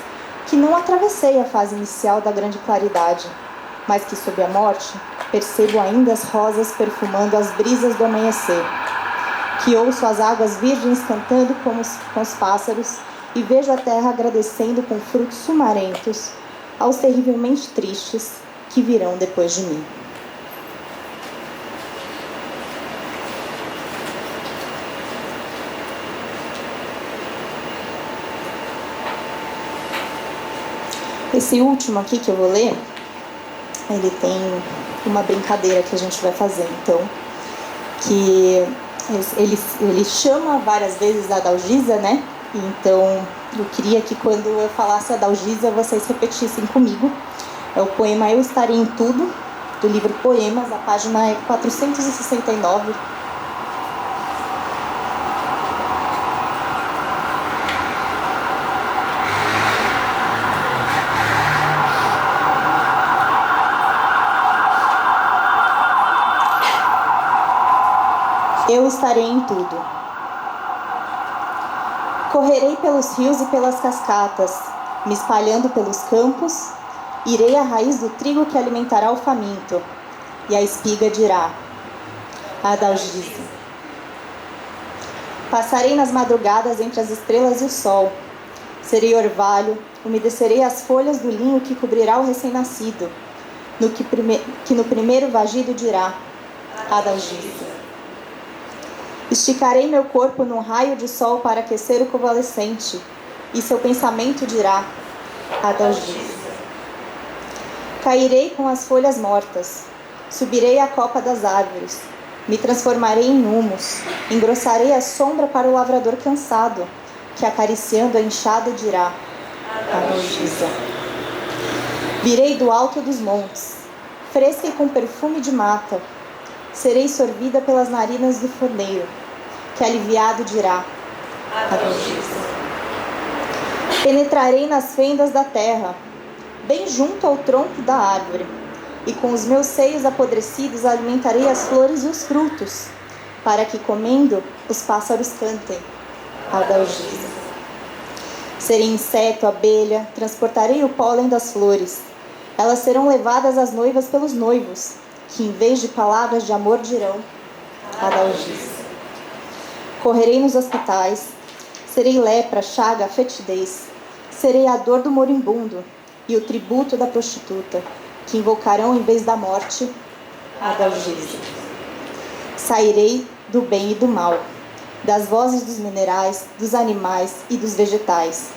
que não atravessei a fase inicial da grande claridade, mas que sob a morte percebo ainda as rosas perfumando as brisas do amanhecer, que ouço as águas virgens cantando com os pássaros e vejo a terra agradecendo com frutos sumarentos aos terrivelmente tristes que virão depois de mim. Esse último aqui que eu vou ler, ele tem uma brincadeira que a gente vai fazer, então, que ele chama várias vezes a Adalgisa, né? Então, eu queria que quando eu falasse Adalgisa, vocês repetissem comigo. É o poema Eu Estarei em Tudo, do livro Poemas, a página é 469. Eu estarei em tudo. Correrei pelos rios e pelas cascatas, me espalhando pelos campos, irei à raiz do trigo que alimentará o faminto, e a espiga dirá, Adalgisa. Passarei nas madrugadas entre as estrelas e o sol, serei orvalho, umedecerei as folhas do linho que cobrirá o recém-nascido, que no primeiro vagido dirá, Adalgisa. Esticarei meu corpo num raio de sol para aquecer o convalescente, e seu pensamento dirá, Adalgisa. Cairei com as folhas mortas, subirei à copa das árvores, me transformarei em humus, engrossarei a sombra para o lavrador cansado, que acariciando a enxada dirá, Adalgisa. Virei do alto dos montes, fresca e com perfume de mata, serei sorvida pelas narinas do forneiro, que aliviado dirá, Adalgisa. Penetrarei nas fendas da terra, bem junto ao tronco da árvore, e com os meus seios apodrecidos alimentarei as flores e os frutos, para que, comendo, os pássaros cantem, Adalgisa. Serei inseto, abelha, transportarei o pólen das flores, elas serão levadas às noivas pelos noivos, que em vez de palavras de amor dirão, Adalgisa. Correrei nos hospitais, serei lepra, chaga, fetidez, serei a dor do moribundo e o tributo da prostituta, que invocarão em vez da morte, Adalgisa. Sairei do bem e do mal, das vozes dos minerais, dos animais e dos vegetais.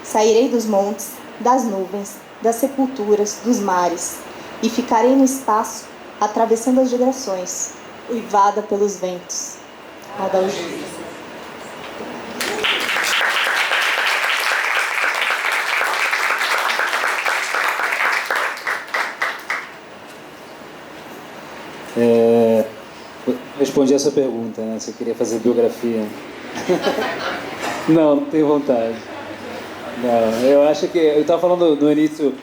Sairei dos montes, das nuvens, das sepulturas, dos mares, e ficarei no espaço, atravessando as gerações, uivada pelos ventos, Adalgisa. Respondi essa pergunta, né? Você queria fazer biografia? Não tenho vontade. Não, eu acho que... Eu estava falando no início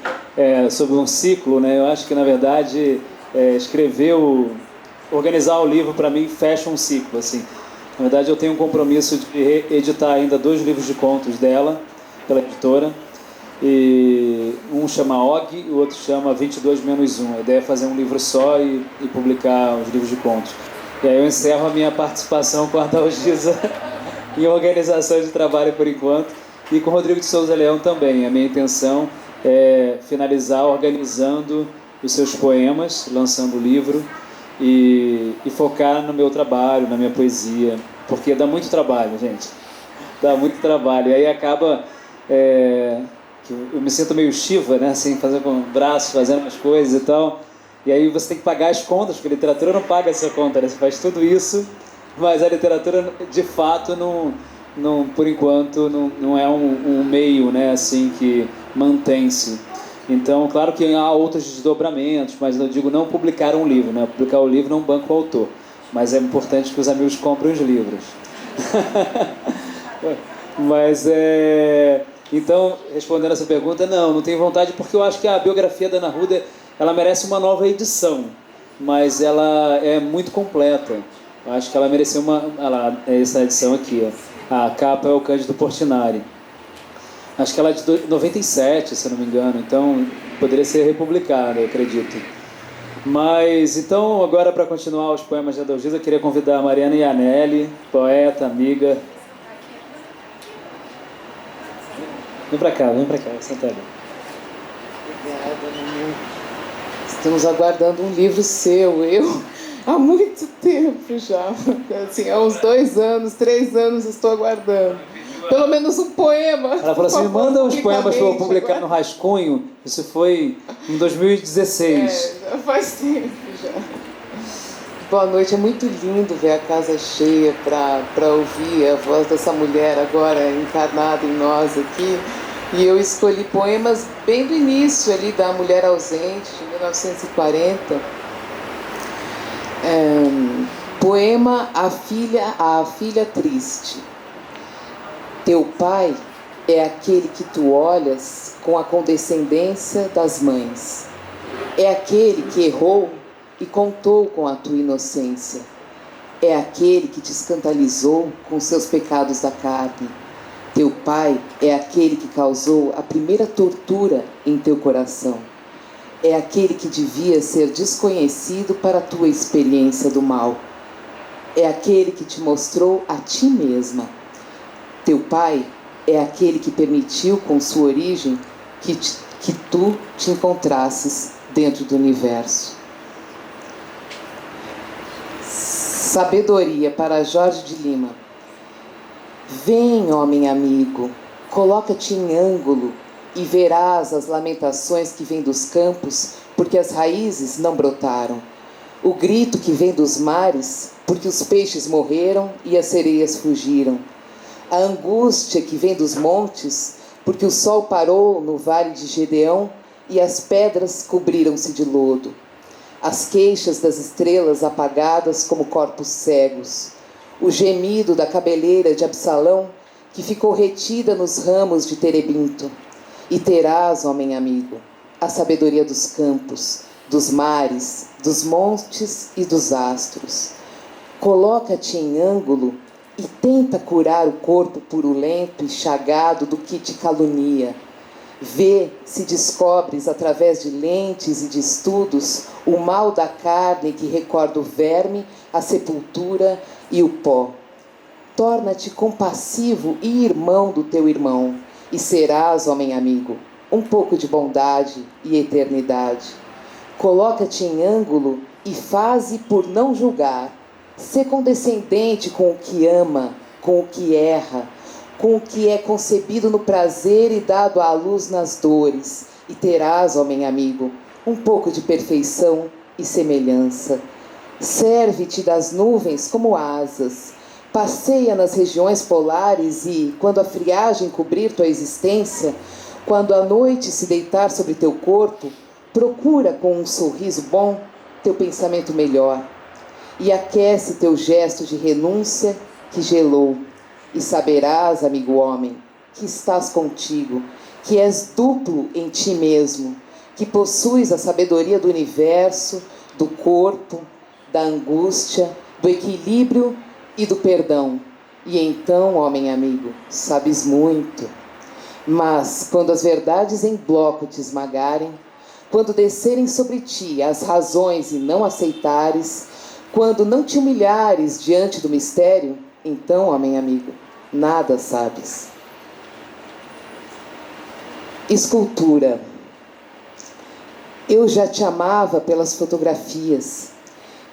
sobre um ciclo, né? Eu acho que, na verdade, organizar o livro, para mim, fecha um ciclo, assim. Na verdade, eu tenho um compromisso de editar ainda 2 livros de contos dela, pela editora. e um chama Og e o outro chama 22-1. A ideia é fazer um livro só e publicar os livros de contos. E aí eu encerro a minha participação com a Adalgisa em organização de trabalho por enquanto, e com o Rodrigo de Souza Leão também. A minha intenção é finalizar organizando os seus poemas, lançando o livro, e focar no meu trabalho, na minha poesia, porque dá muito trabalho, gente. Dá muito trabalho. E aí acaba... eu me sinto meio Shiva, né? Assim, fazendo com o braço, fazendo as coisas e tal. E aí você tem que pagar as contas, porque a literatura não paga essa conta, né? Você faz tudo isso, mas a literatura, de fato, por enquanto, não é um meio, né? Assim, que mantém-se. Então, claro que há outros desdobramentos, mas eu digo não publicar um livro, né? Publicar o livro não banca o autor. Mas é importante que os amigos comprem os livros. Mas então, respondendo essa pergunta, não tenho vontade, porque eu acho que a biografia da Ana Ruda, ela merece uma nova edição, mas ela é muito completa. Eu acho que ela mereceu essa edição aqui, ó. A capa é o Cândido Portinari. Acho que ela é de 97, se eu não me engano, então poderia ser republicada, eu acredito. Mas, então, agora para continuar os poemas de Adalgisa, eu queria convidar a Mariana Ianelli, poeta, amiga. Vem para cá, senta ali. Obrigada, amor. Estamos aguardando um livro seu, há muito tempo já. Assim, há uns 2 anos, 3 anos estou aguardando. Pelo menos um poema. Ela falou assim, me manda uns poemas para eu publicar agora no Rascunho. Isso foi em 2016. Já faz tempo já. Boa noite, é muito lindo ver a casa cheia para ouvir a voz dessa mulher agora encarnada em nós aqui. E eu escolhi poemas bem do início ali da Mulher Ausente, de 1940. Poema A Filha Triste. Teu pai é aquele que tu olhas com a condescendência das mães. É aquele que errou e contou com a tua inocência. É aquele que te escandalizou com seus pecados da carne. Teu pai é aquele que causou a primeira tortura em teu coração. É aquele que devia ser desconhecido para a tua experiência do mal. É aquele que te mostrou a ti mesma. Teu pai é aquele que permitiu com sua origem que tu te encontrasses dentro do universo. Sabedoria, para Jorge de Lima. Vem, homem amigo, coloca-te em ângulo e verás as lamentações que vêm dos campos, porque as raízes não brotaram. O grito que vem dos mares, porque os peixes morreram e as sereias fugiram. A angústia que vem dos montes, porque o sol parou no vale de Gedeão e as pedras cobriram-se de lodo. As queixas das estrelas apagadas como corpos cegos. O gemido da cabeleira de Absalão, que ficou retida nos ramos de terebinto. E terás, homem amigo, a sabedoria dos campos, dos mares, dos montes e dos astros. Coloca-te em ângulo e tenta curar o corpo purulento e chagado do que te calunia. Vê se descobres, através de lentes e de estudos, o mal da carne que recorda o verme, a sepultura e o pó. Torna-te compassivo e irmão do teu irmão, e serás, homem amigo, um pouco de bondade e eternidade. Coloca-te em ângulo e faze por não julgar. Sê condescendente com o que ama, com o que erra, com o que é concebido no prazer e dado à luz nas dores, e terás, homem amigo, um pouco de perfeição e semelhança. Serve-te das nuvens como asas, passeia nas regiões polares e, quando a friagem cobrir tua existência, quando a noite se deitar sobre teu corpo, procura com um sorriso bom teu pensamento melhor e aquece teu gesto de renúncia que gelou. E saberás, amigo homem, que estás contigo, que és duplo em ti mesmo, que possuis a sabedoria do universo, do corpo, da angústia, do equilíbrio e do perdão. E então, homem amigo, sabes muito. Mas, quando as verdades em bloco te esmagarem, quando descerem sobre ti as razões e não aceitares, quando não te humilhares diante do mistério, então, homem amigo, nada sabes. Escultura. Eu já te amava pelas fotografias,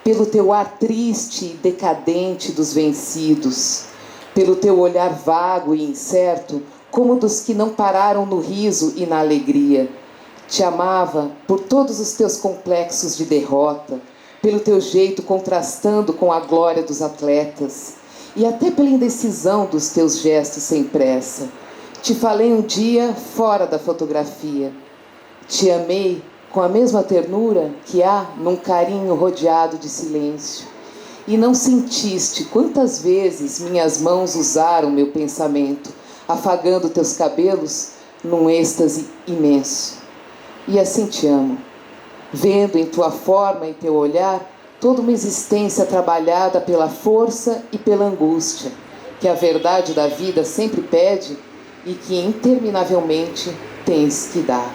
pelo teu ar triste e decadente dos vencidos, pelo teu olhar vago e incerto, como dos que não pararam no riso e na alegria. Te amava por todos os teus complexos de derrota, pelo teu jeito contrastando com a glória dos atletas, e até pela indecisão dos teus gestos sem pressa. Te falei um dia fora da fotografia. Te amei com a mesma ternura que há num carinho rodeado de silêncio. E não sentiste quantas vezes minhas mãos usaram meu pensamento, afagando teus cabelos num êxtase imenso. E assim te amo, vendo em tua forma e teu olhar toda uma existência trabalhada pela força e pela angústia, que a verdade da vida sempre pede e que interminavelmente tens que dar.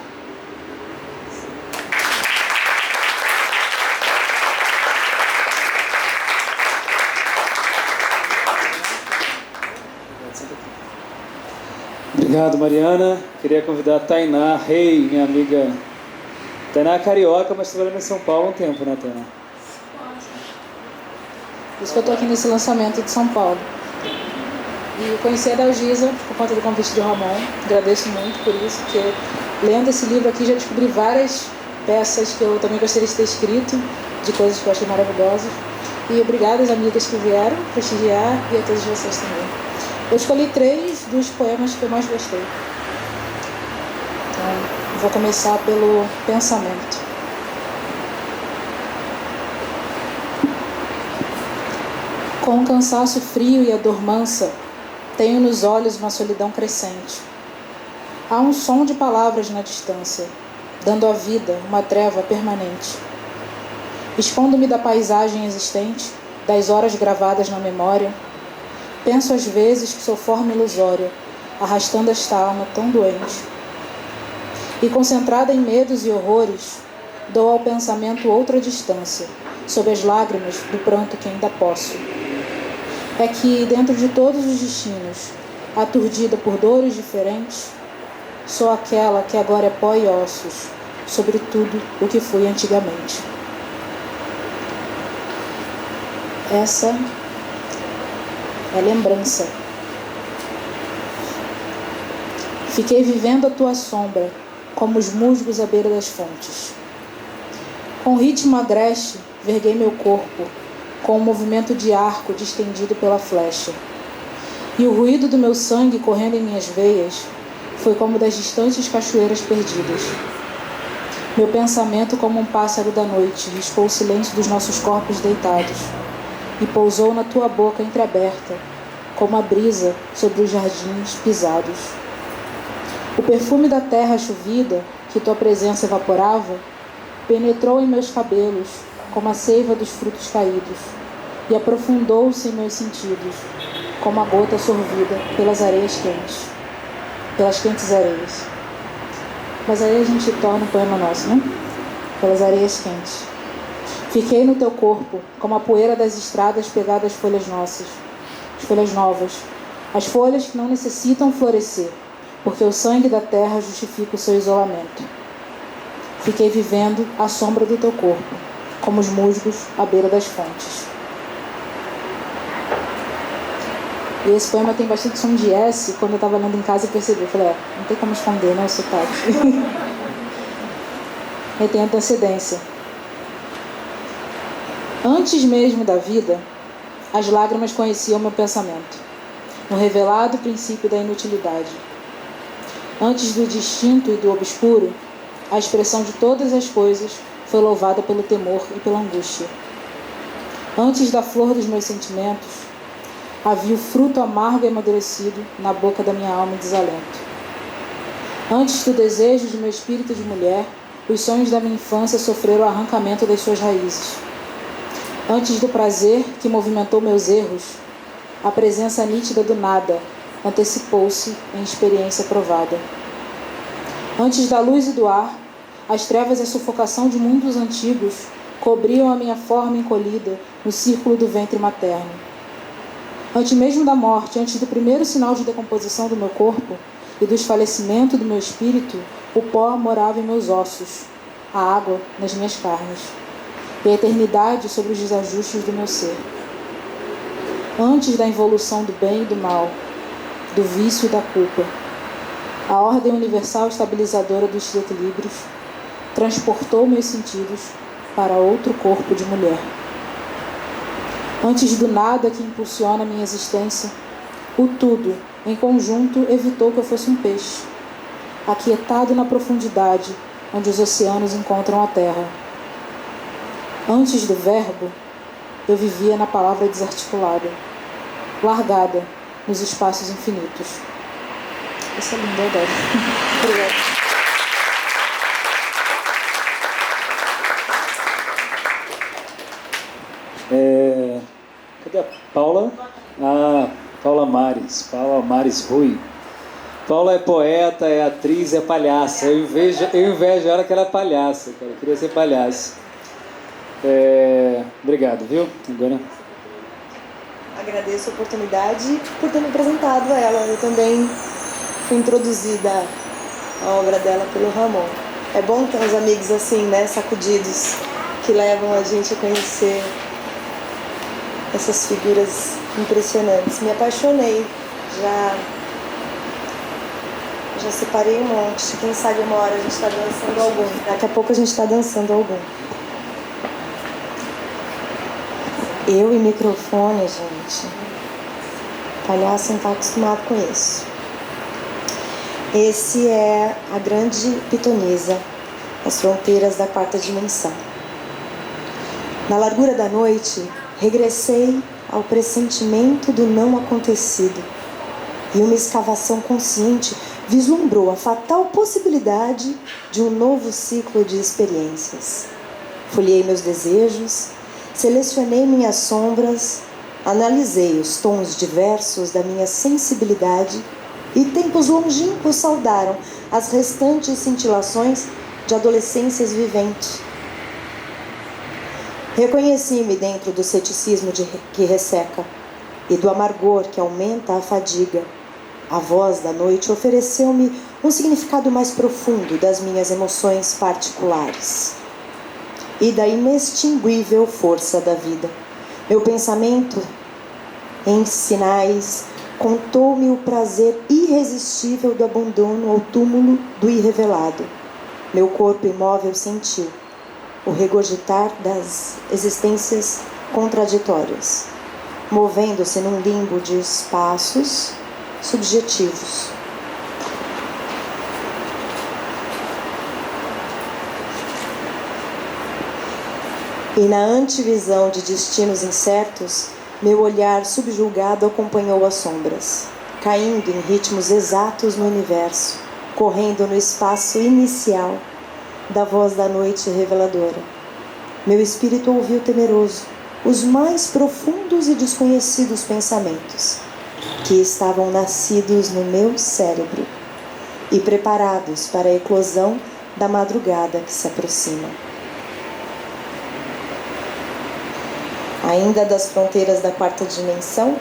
Obrigado, Mariana. Queria convidar a Tainá Rei, minha amiga. Tainá é carioca, mas trabalhando em São Paulo há um tempo, né, Tainá? Por isso que eu estou aqui nesse lançamento de São Paulo. E eu conheci a Dalgisa por conta do convite de Ramon. Agradeço muito por isso, porque lendo esse livro aqui já descobri várias peças que eu também gostaria de ter escrito, de coisas que eu achei maravilhosas. E obrigada às amigas que vieram prestigiar e a todos vocês também. Eu escolhi 3 dos poemas que eu mais gostei. Então, vou começar pelo pensamento. Com um cansaço frio e a dor mansa, tenho nos olhos uma solidão crescente. Há um som de palavras na distância, dando à vida uma treva permanente. Escondo-me da paisagem existente, das horas gravadas na memória. Penso às vezes que sou forma ilusória, arrastando esta alma tão doente. E concentrada em medos e horrores, dou ao pensamento outra distância, sob as lágrimas do pranto que ainda posso. É que, dentro de todos os destinos, aturdida por dores diferentes, sou aquela que agora é pó e ossos, sobre tudo o que fui antigamente. Essa é lembrança. Fiquei vivendo a tua sombra, como os musgos à beira das fontes. Com ritmo agreste, verguei meu corpo, com um movimento de arco distendido pela flecha. E o ruído do meu sangue correndo em minhas veias foi como das distantes cachoeiras perdidas. Meu pensamento, como um pássaro da noite, riscou o silêncio dos nossos corpos deitados e pousou na tua boca entreaberta, como a brisa sobre os jardins pisados. O perfume da terra chovida, que tua presença evaporava, penetrou em meus cabelos, como a seiva dos frutos caídos, e aprofundou-se em meus sentidos, como a gota sorvida pelas areias quentes, pelas quentes areias. Mas aí a gente torna um poema nosso, né? Pelas areias quentes. Fiquei no teu corpo, como a poeira das estradas pegada às folhas nossas, as folhas novas, as folhas que não necessitam florescer, porque o sangue da terra justifica o seu isolamento. Fiquei vivendo à sombra do teu corpo, como os musgos à beira das fontes. E esse poema tem bastante som de S. Quando eu estava lendo em casa eu percebi, falei, não tem como esconder, né, o sotaque. Ele tem antecedência. Antes mesmo da vida, as lágrimas conheciam meu pensamento, no revelado princípio da inutilidade. Antes do distinto e do obscuro, a expressão de todas as coisas foi louvada pelo temor e pela angústia. Antes da flor dos meus sentimentos, havia o fruto amargo e amadurecido na boca da minha alma em desalento. Antes do desejo de meu espírito de mulher, os sonhos da minha infância sofreram o arrancamento das suas raízes. Antes do prazer que movimentou meus erros, a presença nítida do nada antecipou-se em experiência provada. Antes da luz e do ar, as trevas e a sufocação de mundos antigos cobriam a minha forma encolhida no círculo do ventre materno. Antes mesmo da morte, antes do primeiro sinal de decomposição do meu corpo e do esfalecimento do meu espírito, o pó morava em meus ossos, a água nas minhas carnes, e a eternidade sobre os desajustes do meu ser. Antes da involução do bem e do mal, do vício e da culpa, a ordem universal estabilizadora dos desequilíbrios transportou meus sentidos para outro corpo de mulher. Antes do nada que impulsiona minha existência, o tudo, em conjunto, evitou que eu fosse um peixe, aquietado na profundidade onde os oceanos encontram a terra. Antes do verbo, eu vivia na palavra desarticulada, largada nos espaços infinitos. Isso é lindo, Adélio. Obrigada. Cadê a Paula? Paula Mares Rui. Paula é poeta, é atriz, é palhaça. Eu invejo ela que ela é palhaça, cara. Eu queria ser palhaça. Obrigado, viu? Agora... Agradeço a oportunidade por ter me apresentado a ela. Eu também fui introduzida à obra dela pelo Ramon. É bom ter uns amigos assim, né, sacudidos, que levam a gente a conhecer essas figuras impressionantes. Me apaixonei, já separei um monte. Quem sabe uma hora a gente está dançando algum. Daqui a pouco a gente está dançando algum. Eu e microfone, gente. Palhaço não está acostumado com isso. Esse é a grande pitonisa, as fronteiras da quarta dimensão. Na largura da noite, regressei ao pressentimento do não acontecido, e uma escavação consciente vislumbrou a fatal possibilidade de um novo ciclo de experiências. Folhei meus desejos, selecionei minhas sombras, analisei os tons diversos da minha sensibilidade, e tempos longínquos saudaram as restantes cintilações de adolescências viventes. Reconheci-me dentro do ceticismo que resseca e do amargor que aumenta a fadiga. A voz da noite ofereceu-me um significado mais profundo das minhas emoções particulares e da inextinguível força da vida. Meu pensamento, em sinais, contou-me o prazer irresistível do abandono ao túmulo do irrevelado. Meu corpo imóvel sentiu o regurgitar das existências contraditórias, movendo-se num limbo de espaços subjetivos. E na antevisão de destinos incertos, meu olhar subjulgado acompanhou as sombras, caindo em ritmos exatos no universo, correndo no espaço inicial da voz da noite reveladora. Meu espírito ouviu temeroso os mais profundos e desconhecidos pensamentos que estavam nascidos no meu cérebro e preparados para a eclosão da madrugada que se aproxima. Ainda das fronteiras da quarta dimensão,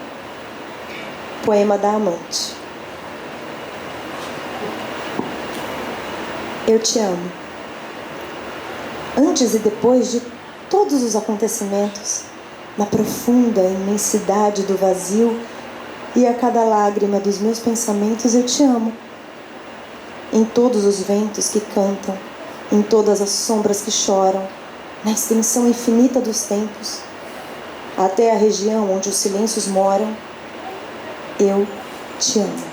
poema da amante. Eu te amo. Antes e depois de todos os acontecimentos, na profunda imensidade do vazio e a cada lágrima dos meus pensamentos, eu te amo. Em todos os ventos que cantam, em todas as sombras que choram, na extensão infinita dos tempos, até a região onde os silêncios moram, eu te amo.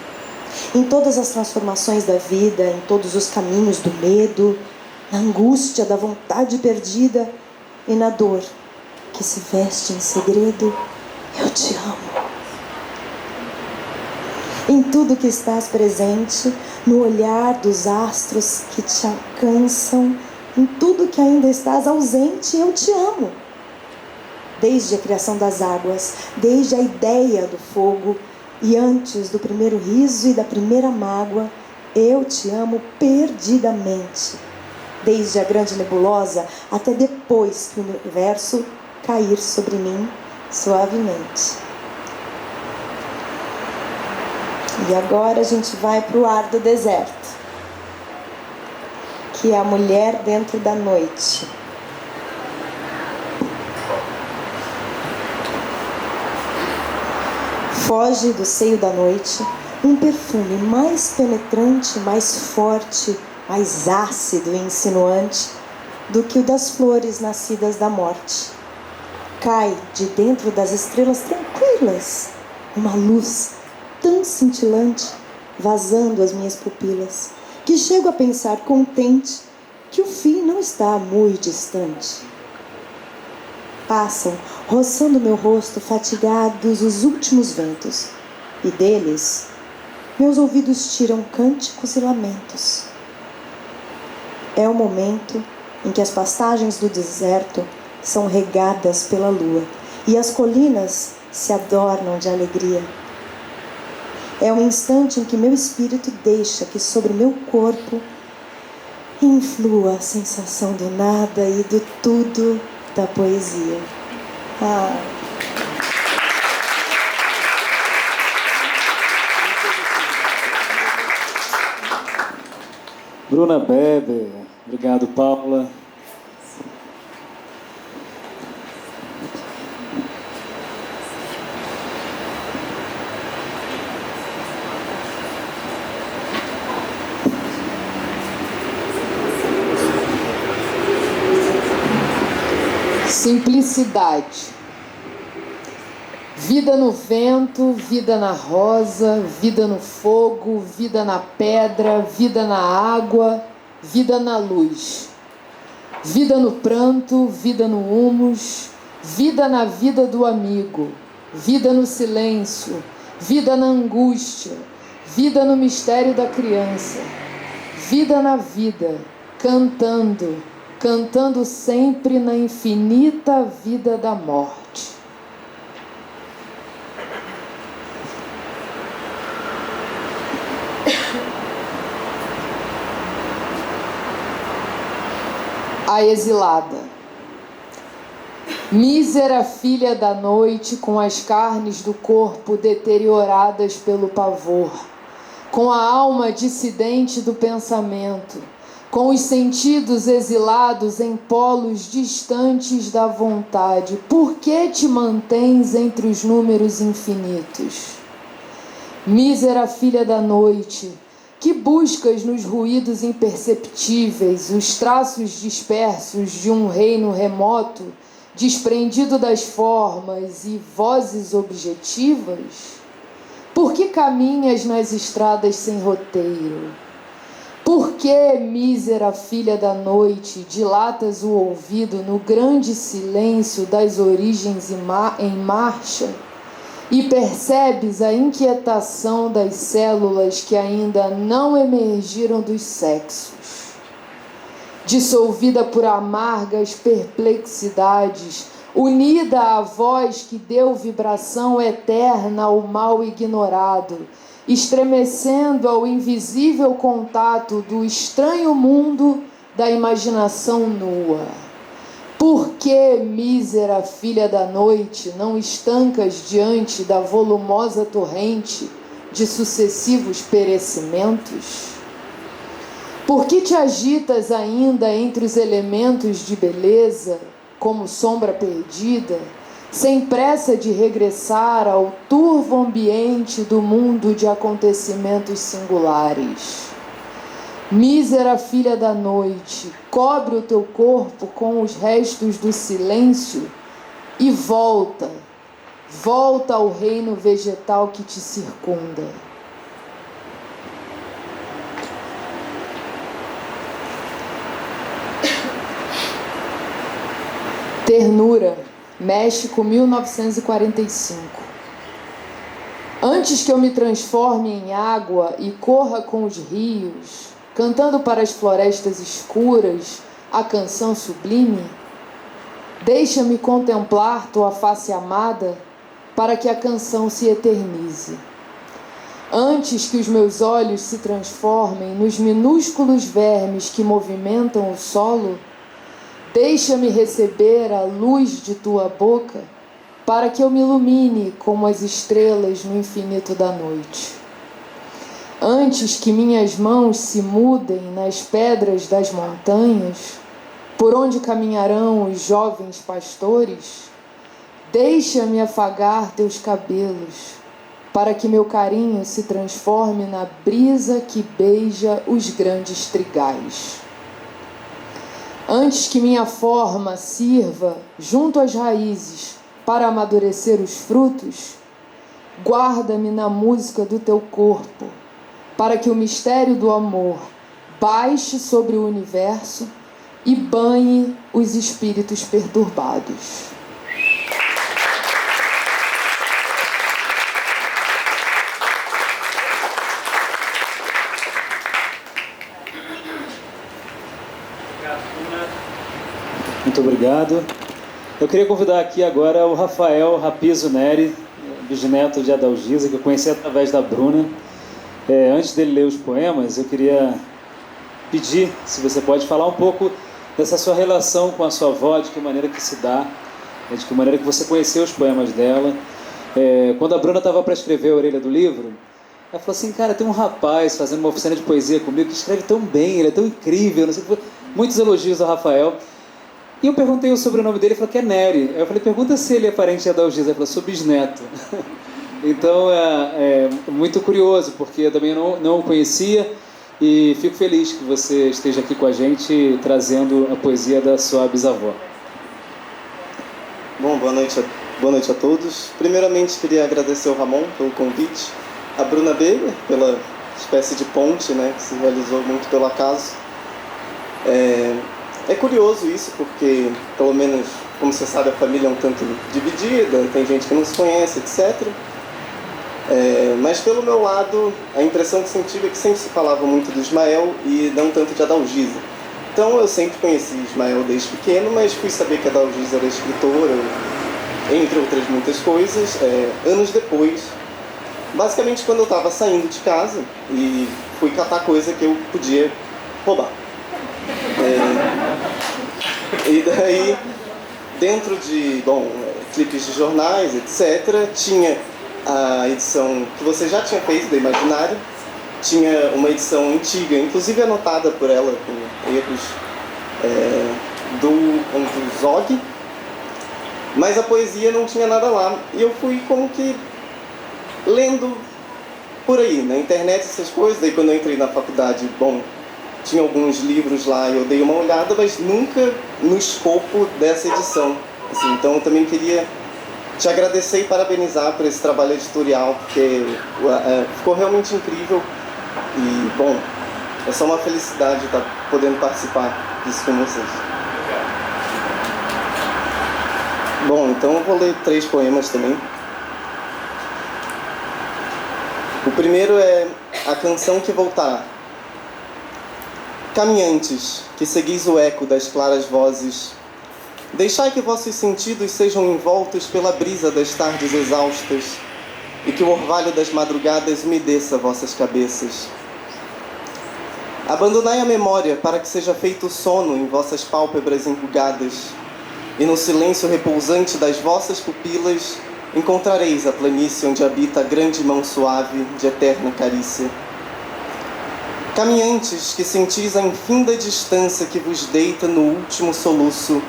Em todas as transformações da vida, em todos os caminhos do medo, na angústia da vontade perdida e na dor que se veste em segredo, eu te amo. Em tudo que estás presente, no olhar dos astros que te alcançam, em tudo que ainda estás ausente, eu te amo. Desde a criação das águas, desde a ideia do fogo, E antes do primeiro riso e da primeira mágoa, eu te amo perdidamente. Desde a grande nebulosa até depois que o universo cair sobre mim suavemente. E agora a gente vai para o ar do deserto, que é a mulher dentro da noite. Foge do seio da noite um perfume mais penetrante, mais forte, mais ácido e insinuante do que o das flores nascidas da morte. Cai de dentro das estrelas tranquilas uma luz tão cintilante, vazando as minhas pupilas, que chego a pensar contente que o fim não está muito distante. Passam, roçando meu rosto fatigados, os últimos ventos, e deles meus ouvidos tiram cânticos e lamentos. É o momento em que as pastagens do deserto são regadas pela lua e as colinas se adornam de alegria. É o instante em que meu espírito deixa que sobre meu corpo influa a sensação do nada e do tudo da poesia. Bruna Beber, obrigado, Paula. Simplicidade. Vida no vento, vida na rosa, vida no fogo, vida na pedra, vida na água, vida na luz. Vida no pranto, vida no humus, vida na vida do amigo, vida no silêncio, vida na angústia, vida no mistério da criança, vida na vida, cantando, cantando sempre na infinita vida da morte. A exilada. Mísera filha da noite, com as carnes do corpo deterioradas pelo pavor, com a alma dissidente do pensamento, com os sentidos exilados em polos distantes da vontade, por que te mantens entre os números infinitos? Mísera filha da noite, que buscas nos ruídos imperceptíveis, os traços dispersos de um reino remoto, desprendido das formas e vozes objetivas? Por que caminhas nas estradas sem roteiro? Por que, mísera filha da noite, dilatas o ouvido no grande silêncio das origens em marcha e percebes a inquietação das células que ainda não emergiram dos sexos? Dissolvida por amargas perplexidades, unida à voz que deu vibração eterna ao mal ignorado, estremecendo ao invisível contato do estranho mundo da imaginação nua. Por que, mísera filha da noite, não estancas diante da volumosa torrente de sucessivos perecimentos? Por que te agitas ainda entre os elementos de beleza, como sombra perdida, sem pressa de regressar ao turvo ambiente do mundo de acontecimentos singulares? Mísera filha da noite, cobre o teu corpo com os restos do silêncio e volta ao reino vegetal que te circunda. Ternura, México, 1945. Antes que eu me transforme em água e corra com os rios, cantando para as florestas escuras a canção sublime, deixa-me contemplar tua face amada para que a canção se eternize. Antes que os meus olhos se transformem nos minúsculos vermes que movimentam o solo, deixa-me receber a luz de tua boca, para que eu me ilumine como as estrelas no infinito da noite. Antes que minhas mãos se mudem nas pedras das montanhas, por onde caminharão os jovens pastores, deixa-me afagar teus cabelos, para que meu carinho se transforme na brisa que beija os grandes trigais. Antes que minha forma sirva, junto às raízes, para amadurecer os frutos, guarda-me na música do teu corpo, para que o mistério do amor baixe sobre o universo e banhe os espíritos perturbados. Muito obrigado. Eu queria convidar aqui agora o Rafael Rapizo Neri, bisneto de Adalgisa, que eu conheci através da Bruna. Antes dele ler os poemas, eu queria pedir se você pode falar um pouco dessa sua relação com a sua avó, de que maneira que se dá, de que maneira que você conheceu os poemas dela. Quando a Bruna estava para escrever a orelha do livro, ela falou assim: cara, tem um rapaz fazendo uma oficina de poesia comigo que escreve tão bem, ele é tão incrível, não sei o que. Muitos elogios ao Rafael. E eu perguntei o sobrenome dele, ele falou que é Neri. Eu falei: pergunta se ele é parente de Adalgisa. Ele falou: sou bisneto. Então é muito curioso, porque eu também não o conhecia, e fico feliz que você esteja aqui com a gente trazendo a poesia da sua bisavó. Bom, boa noite a todos. Primeiramente, queria agradecer ao Ramon pelo convite, a Bruna Beger pela espécie de ponte, né, que se realizou muito pelo acaso. É curioso isso, porque, pelo menos, como você sabe, a família é um tanto dividida, tem gente que não se conhece, etc. Mas, pelo meu lado, a impressão que senti é que sempre se falava muito do Ismael e não tanto de Adalgisa. Então, eu sempre conheci Ismael desde pequeno, mas fui saber que Adalgisa era escritora, entre outras muitas coisas, anos depois. Basicamente, quando eu estava saindo de casa e fui catar coisa que eu podia roubar. E daí, dentro de clipes de jornais, etc., tinha a edição que você já tinha feito da Imaginário, tinha uma edição antiga, inclusive anotada por ela, com erros do Zog, mas a poesia não tinha nada lá. E eu fui como que lendo por aí, na internet, essas coisas. Daí quando eu entrei na faculdade, tinha alguns livros lá e eu dei uma olhada, mas nunca no escopo dessa edição. Assim, então eu também queria te agradecer e parabenizar por esse trabalho editorial, porque ficou realmente incrível. E, é só uma felicidade estar podendo participar disso com vocês. Então eu vou ler 3 poemas também. O primeiro é A Canção que Voltará. Caminhantes, que seguis o eco das claras vozes, deixai que vossos sentidos sejam envoltos pela brisa das tardes exaustas e que o orvalho das madrugadas umedeça vossas cabeças. Abandonai a memória para que seja feito sono em vossas pálpebras enrugadas e no silêncio repousante das vossas pupilas encontrareis a planície onde habita a grande mão suave de eterna carícia. Caminhantes, que sentis a infinda distância que vos deita no último soluço,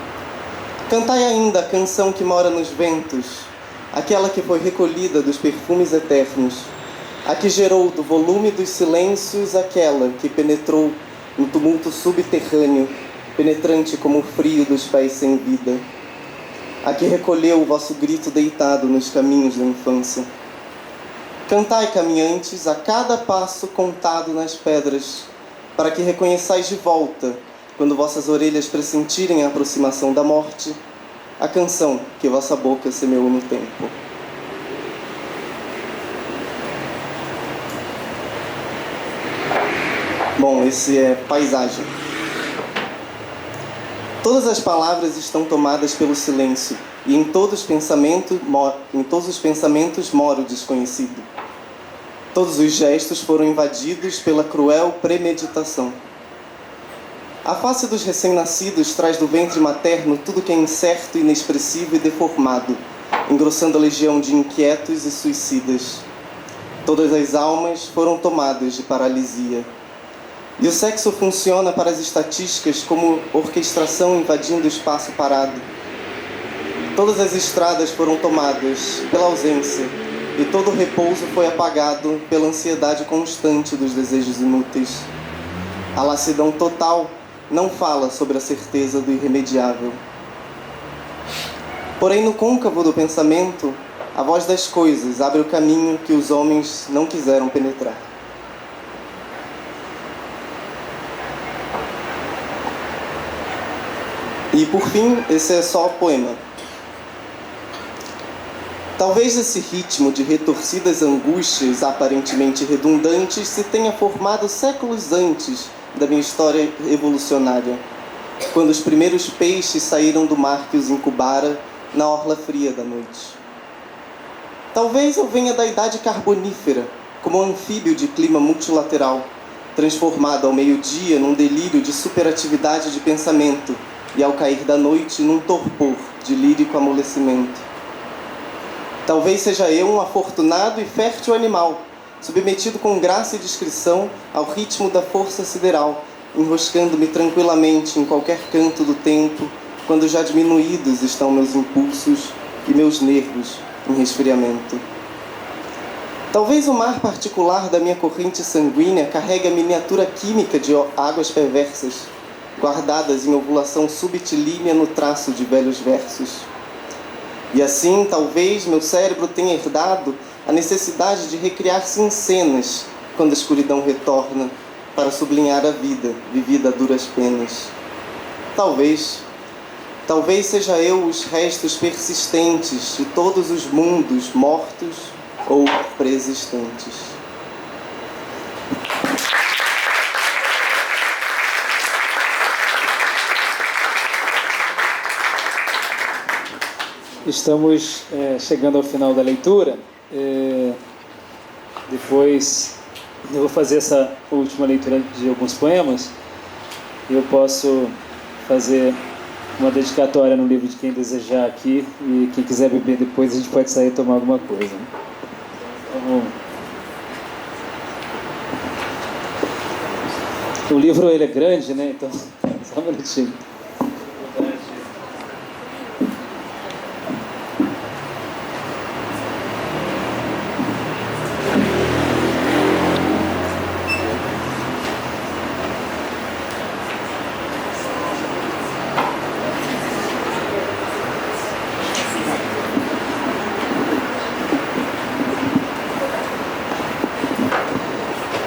cantai ainda a canção que mora nos ventos, aquela que foi recolhida dos perfumes eternos, a que gerou do volume dos silêncios aquela que penetrou no tumulto subterrâneo, penetrante como o frio dos pés sem vida, a que recolheu o vosso grito deitado nos caminhos da infância. Cantai, caminhantes, a cada passo contado nas pedras, para que reconheçais de volta, quando vossas orelhas pressentirem a aproximação da morte, a canção que vossa boca semeou no tempo. Esse é Paisagem. Todas as palavras estão tomadas pelo silêncio, e em todos os pensamentos mora o desconhecido. Todos os gestos foram invadidos pela cruel premeditação. A face dos recém-nascidos traz do ventre materno tudo que é incerto, inexpressivo e deformado, engrossando a legião de inquietos e suicidas. Todas as almas foram tomadas de paralisia. E o sexo funciona para as estatísticas como orquestração invadindo o espaço parado. Todas as estradas foram tomadas pela ausência, e todo o repouso foi apagado pela ansiedade constante dos desejos inúteis. A lassidão total não fala sobre a certeza do irremediável. Porém, no côncavo do pensamento, a voz das coisas abre o caminho que os homens não quiseram penetrar. E, por fim, esse é só poema. Talvez esse ritmo de retorcidas angústias aparentemente redundantes se tenha formado séculos antes da minha história evolucionária, quando os primeiros peixes saíram do mar que os incubara na orla fria da noite. Talvez eu venha da idade carbonífera, como um anfíbio de clima multilateral, transformado ao meio-dia num delírio de superatividade de pensamento e ao cair da noite num torpor de lírico amolecimento. Talvez seja eu um afortunado e fértil animal, submetido com graça e discrição ao ritmo da força sideral, enroscando-me tranquilamente em qualquer canto do tempo, quando já diminuídos estão meus impulsos e meus nervos em resfriamento. Talvez o mar particular da minha corrente sanguínea carregue a miniatura química de águas perversas, guardadas em ovulação subtilínea no traço de velhos versos. E assim, talvez, meu cérebro tenha herdado a necessidade de recriar-se em cenas quando a escuridão retorna para sublinhar a vida vivida a duras penas. Talvez seja eu os restos persistentes de todos os mundos mortos ou preexistentes. Estamos chegando ao final da leitura. Depois eu vou fazer essa última leitura de alguns poemas. Eu posso fazer uma dedicatória no livro de quem desejar aqui, e quem quiser beber depois a gente pode sair e tomar alguma coisa. Então, o livro ele é grande, né? Então, só um minutinho.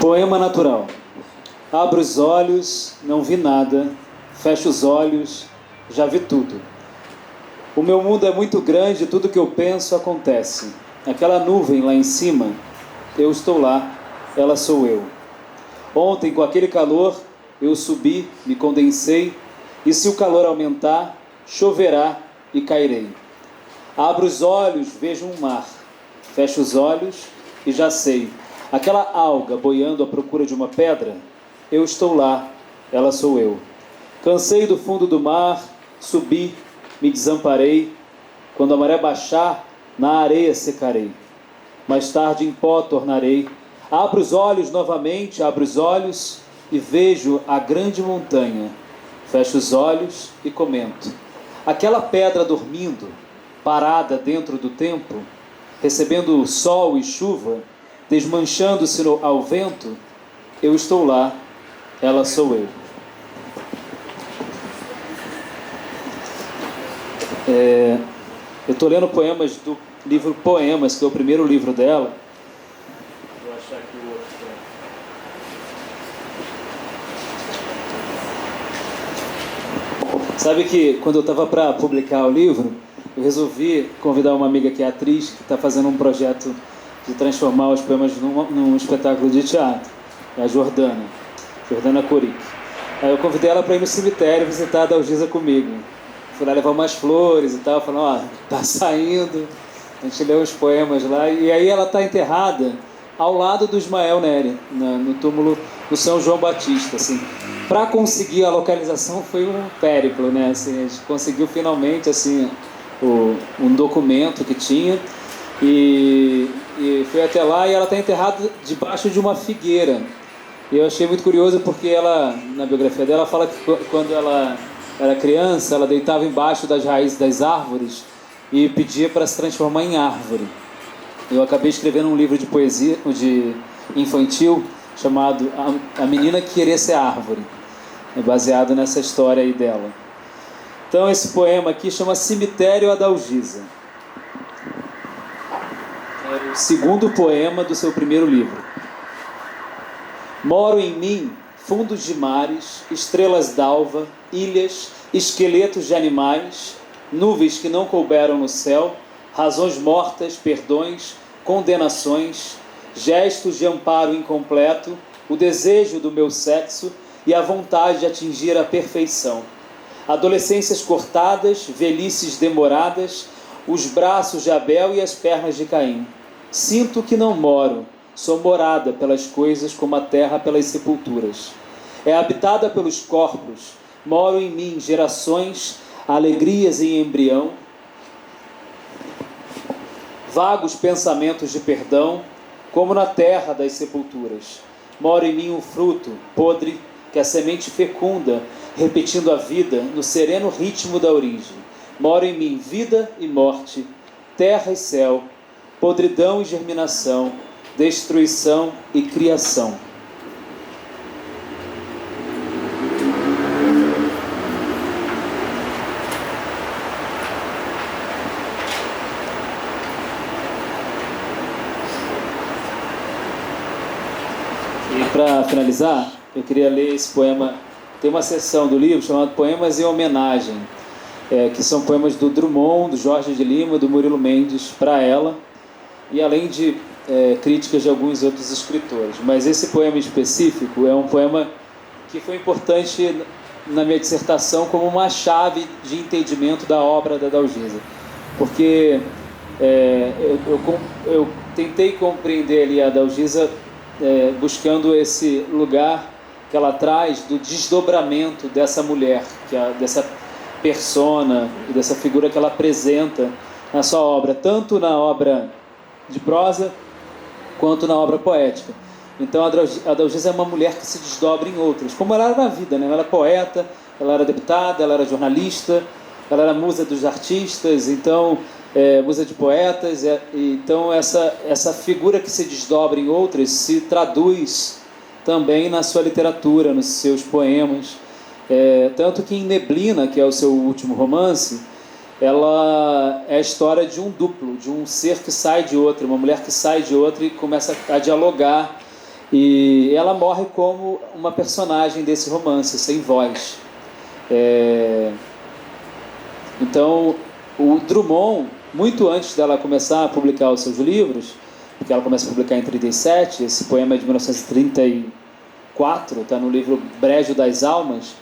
Poema natural. Abro os olhos, não vi nada. Fecho os olhos, já vi tudo. O meu mundo é muito grande, tudo que eu penso acontece. Aquela nuvem lá em cima, eu estou lá, ela sou eu. Ontem, com aquele calor, eu subi, me condensei, e se o calor aumentar, choverá e cairei. Abro os olhos, vejo um mar. Fecho os olhos e já sei. Aquela alga boiando à procura de uma pedra, eu estou lá, ela sou eu. Cansei do fundo do mar, subi, me desamparei. Quando a maré baixar, na areia secarei. Mais tarde em pó tornarei. Abro os olhos novamente, abro os olhos e vejo a grande montanha. Fecho os olhos e comento. Aquela pedra dormindo, parada dentro do tempo, recebendo sol e chuva, desmanchando-se ao vento, eu estou lá, ela sou eu. Eu estou lendo poemas do livro Poemas, que é o primeiro livro dela. Vou achar aqui o outro. Sabe que quando eu estava para publicar o livro, eu resolvi convidar uma amiga que é atriz, que está fazendo um projeto de transformar os poemas num espetáculo de teatro, é a Jordana Coric. Aí eu convidei ela para ir no cemitério visitar a Dalgisa comigo. Fui lá levar umas flores e tal, falando, tá saindo, a gente leu uns poemas lá, e aí ela está enterrada ao lado do Ismael Neri, no túmulo do São João Batista. Assim. Para conseguir a localização foi um périplo, né? Assim, a gente conseguiu finalmente assim, um documento que tinha e foi até lá e ela está enterrada debaixo de uma figueira. E eu achei muito curioso porque ela, na biografia dela, fala que quando ela era criança, ela deitava embaixo das raízes das árvores e pedia para se transformar em árvore. Eu acabei escrevendo um livro de poesia de infantil chamado A Menina que Queria Ser Árvore, baseado nessa história aí dela. Então esse poema aqui chama Cemitério Adalgisa. É o segundo poema do seu primeiro livro. Moro em mim fundos de mares, estrelas d'alva, ilhas, esqueletos de animais, nuvens que não couberam no céu, razões mortas, perdões, condenações, gestos de amparo incompleto, o desejo do meu sexo e a vontade de atingir a perfeição. Adolescências cortadas, velhices demoradas, os braços de Abel e as pernas de Caim. Sinto que não moro, sou morada pelas coisas como a terra pelas sepulturas. É habitada pelos corpos, moro em mim gerações, alegrias em embrião, vagos pensamentos de perdão, como na terra das sepulturas. Moro em mim um fruto podre, que a semente fecunda, repetindo a vida no sereno ritmo da origem. Moro em mim vida e morte, terra e céu, podridão e germinação, destruição e criação. E para finalizar, eu queria ler esse poema. Tem uma seção do livro chamada Poemas em Homenagem, que são poemas do Drummond, do Jorge de Lima, do Murilo Mendes para ela, e além de críticas de alguns outros escritores. Mas esse poema em específico é um poema que foi importante na minha dissertação como uma chave de entendimento da obra da Adalgisa, porque eu tentei compreender ali a Adalgisa buscando esse lugar que ela traz do desdobramento dessa mulher, dessa persona e dessa figura que ela apresenta na sua obra, tanto na obra de prosa quanto na obra poética. Então a Adalgisa é uma mulher que se desdobra em outras, como ela era na vida, né? Ela era poeta, ela era deputada, ela era jornalista, ela era musa dos artistas, então musa de poetas, então essa figura que se desdobra em outras se traduz também na sua literatura, nos seus poemas, tanto que em Neblina, que é o seu último romance, ela é a história de um duplo, de um ser que sai de outro, uma mulher que sai de outra e começa a dialogar, e ela morre como uma personagem desse romance, sem voz. Então o Drummond, muito antes dela começar a publicar os seus livros, porque ela começa a publicar em 1937, esse poema é de 1934, está no livro Brejo das Almas,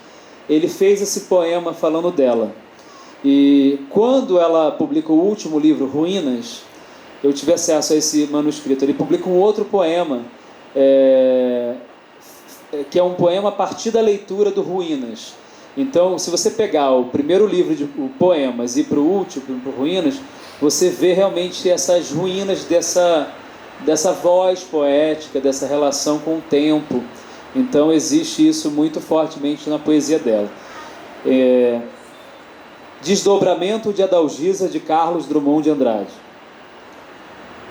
ele fez esse poema falando dela. E quando ela publica o último livro, Ruínas, eu tive acesso a esse manuscrito. Ele publica um outro poema, que é um poema a partir da leitura do Ruínas. Então, se você pegar o primeiro livro de poemas e ir para o último, para o Ruínas, você vê realmente essas ruínas dessa voz poética, dessa relação com o tempo. Então existe isso muito fortemente na poesia dela. Desdobramento de Adalgisa, de Carlos Drummond de Andrade.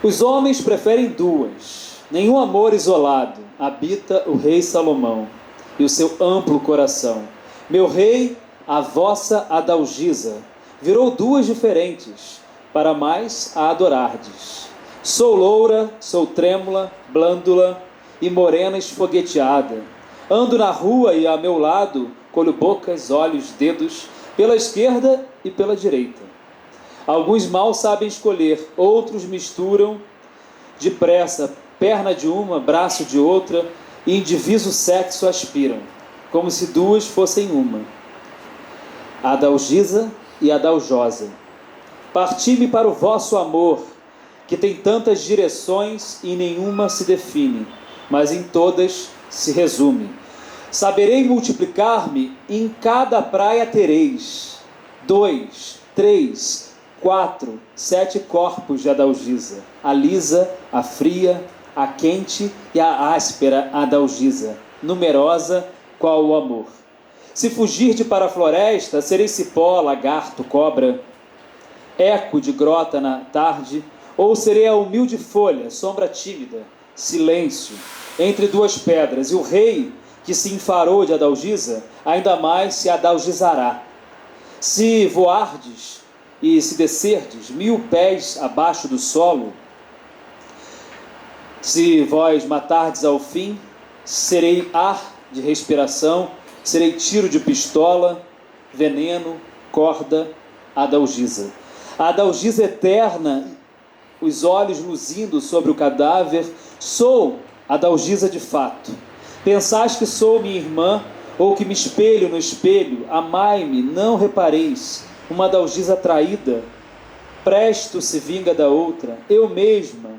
Os homens preferem duas, nenhum amor isolado habita o rei Salomão e o seu amplo coração. Meu rei, a vossa Adalgisa virou duas diferentes, para mais a adorardes. Sou loura, sou trêmula, blândula e morena esfogueteada. Ando na rua e a meu lado colho bocas, olhos, dedos, pela esquerda e pela direita. Alguns mal sabem escolher, outros misturam depressa perna de uma, braço de outra, e em diviso sexo aspiram, como se duas fossem uma. Adalgisa e Adaljosa, parti-me para o vosso amor, que tem tantas direções e nenhuma se define, mas em todas se resume. Saberei multiplicar-me, em cada praia tereis 2, 3, 4, 7 corpos de Adalgisa, a lisa, a fria, a quente e a áspera Adalgisa, numerosa qual o amor. Se fugir para a floresta, serei cipó, lagarto, cobra, eco de grota na tarde, ou serei a humilde folha, sombra tímida, silêncio, entre duas pedras, e o rei que se enfarou de Adalgisa, ainda mais se adalgizará. Se voardes e se descerdes 1000 pés abaixo do solo, se vós matardes ao fim, serei ar de respiração, serei tiro de pistola, veneno, corda, Adalgisa. A Adalgisa eterna, os olhos luzindo sobre o cadáver, sou Adalgisa de fato. Pensais que sou minha irmã, ou que me espelho no espelho, amai-me, não repareis, uma Adalgisa traída, presto se vinga da outra, eu mesma,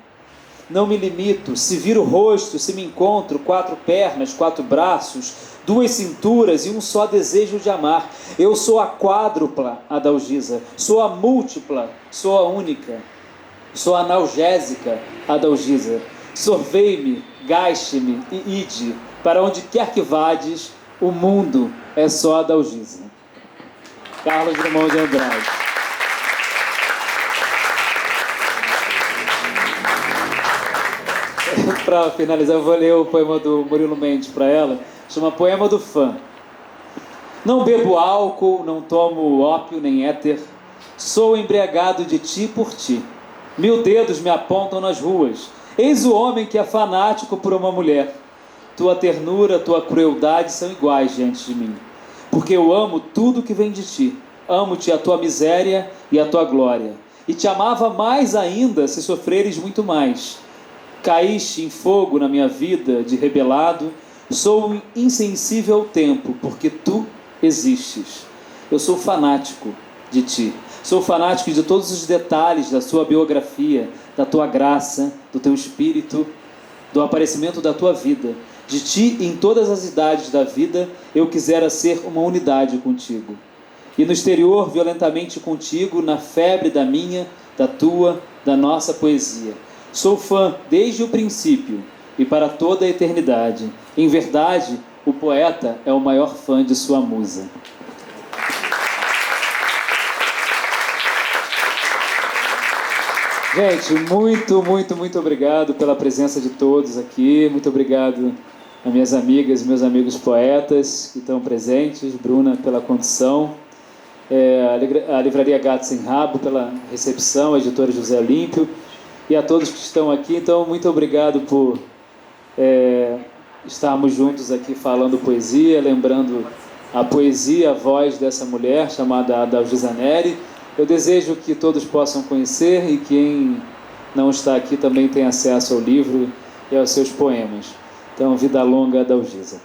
não me limito, se viro o rosto, se me encontro 4 pernas, 4 braços, 2 cinturas e um só desejo de amar. Eu sou a quádrupla Adalgisa, sou a múltipla, sou a única, sou a analgésica Adalgisa. Sorvei-me, gaste-me e ide, para onde quer que vades, o mundo é só Adalgisa. Carlos Drummond de Andrade. Para finalizar, eu vou ler o poema do Murilo Mendes para ela, chama Poema do Fã. Não bebo álcool, não tomo ópio nem éter, sou embriagado de ti por ti. 1000 dedos me apontam nas ruas, eis o homem que é fanático por uma mulher. Tua ternura, tua crueldade são iguais diante de mim, porque eu amo tudo que vem de ti. Amo-te a tua miséria e a tua glória, e te amava mais ainda se sofreres muito mais. Caíste em fogo na minha vida de rebelado, sou insensível ao tempo, porque tu existes. Eu sou fanático de ti, sou fanático de todos os detalhes da sua biografia, da tua graça, do teu espírito, do aparecimento da tua vida. De ti, em todas as idades da vida, eu quisera ser uma unidade contigo. E no exterior, violentamente contigo, na febre da minha, da tua, da nossa poesia. Sou fã desde o princípio e para toda a eternidade. Em verdade, o poeta é o maior fã de sua musa. Gente, muito obrigado pela presença de todos aqui. Muito obrigado a minhas amigas e meus amigos poetas que estão presentes. Bruna, pela condição. A Livraria Gato Sem Rabo pela recepção, a editora José Olímpio. E a todos que estão aqui. Então, muito obrigado por estarmos juntos aqui falando poesia, lembrando a poesia, a voz dessa mulher chamada Adalgisa Neri. Eu desejo que todos possam conhecer e quem não está aqui também tenha acesso ao livro e aos seus poemas. Então, vida longa, Adalgisa.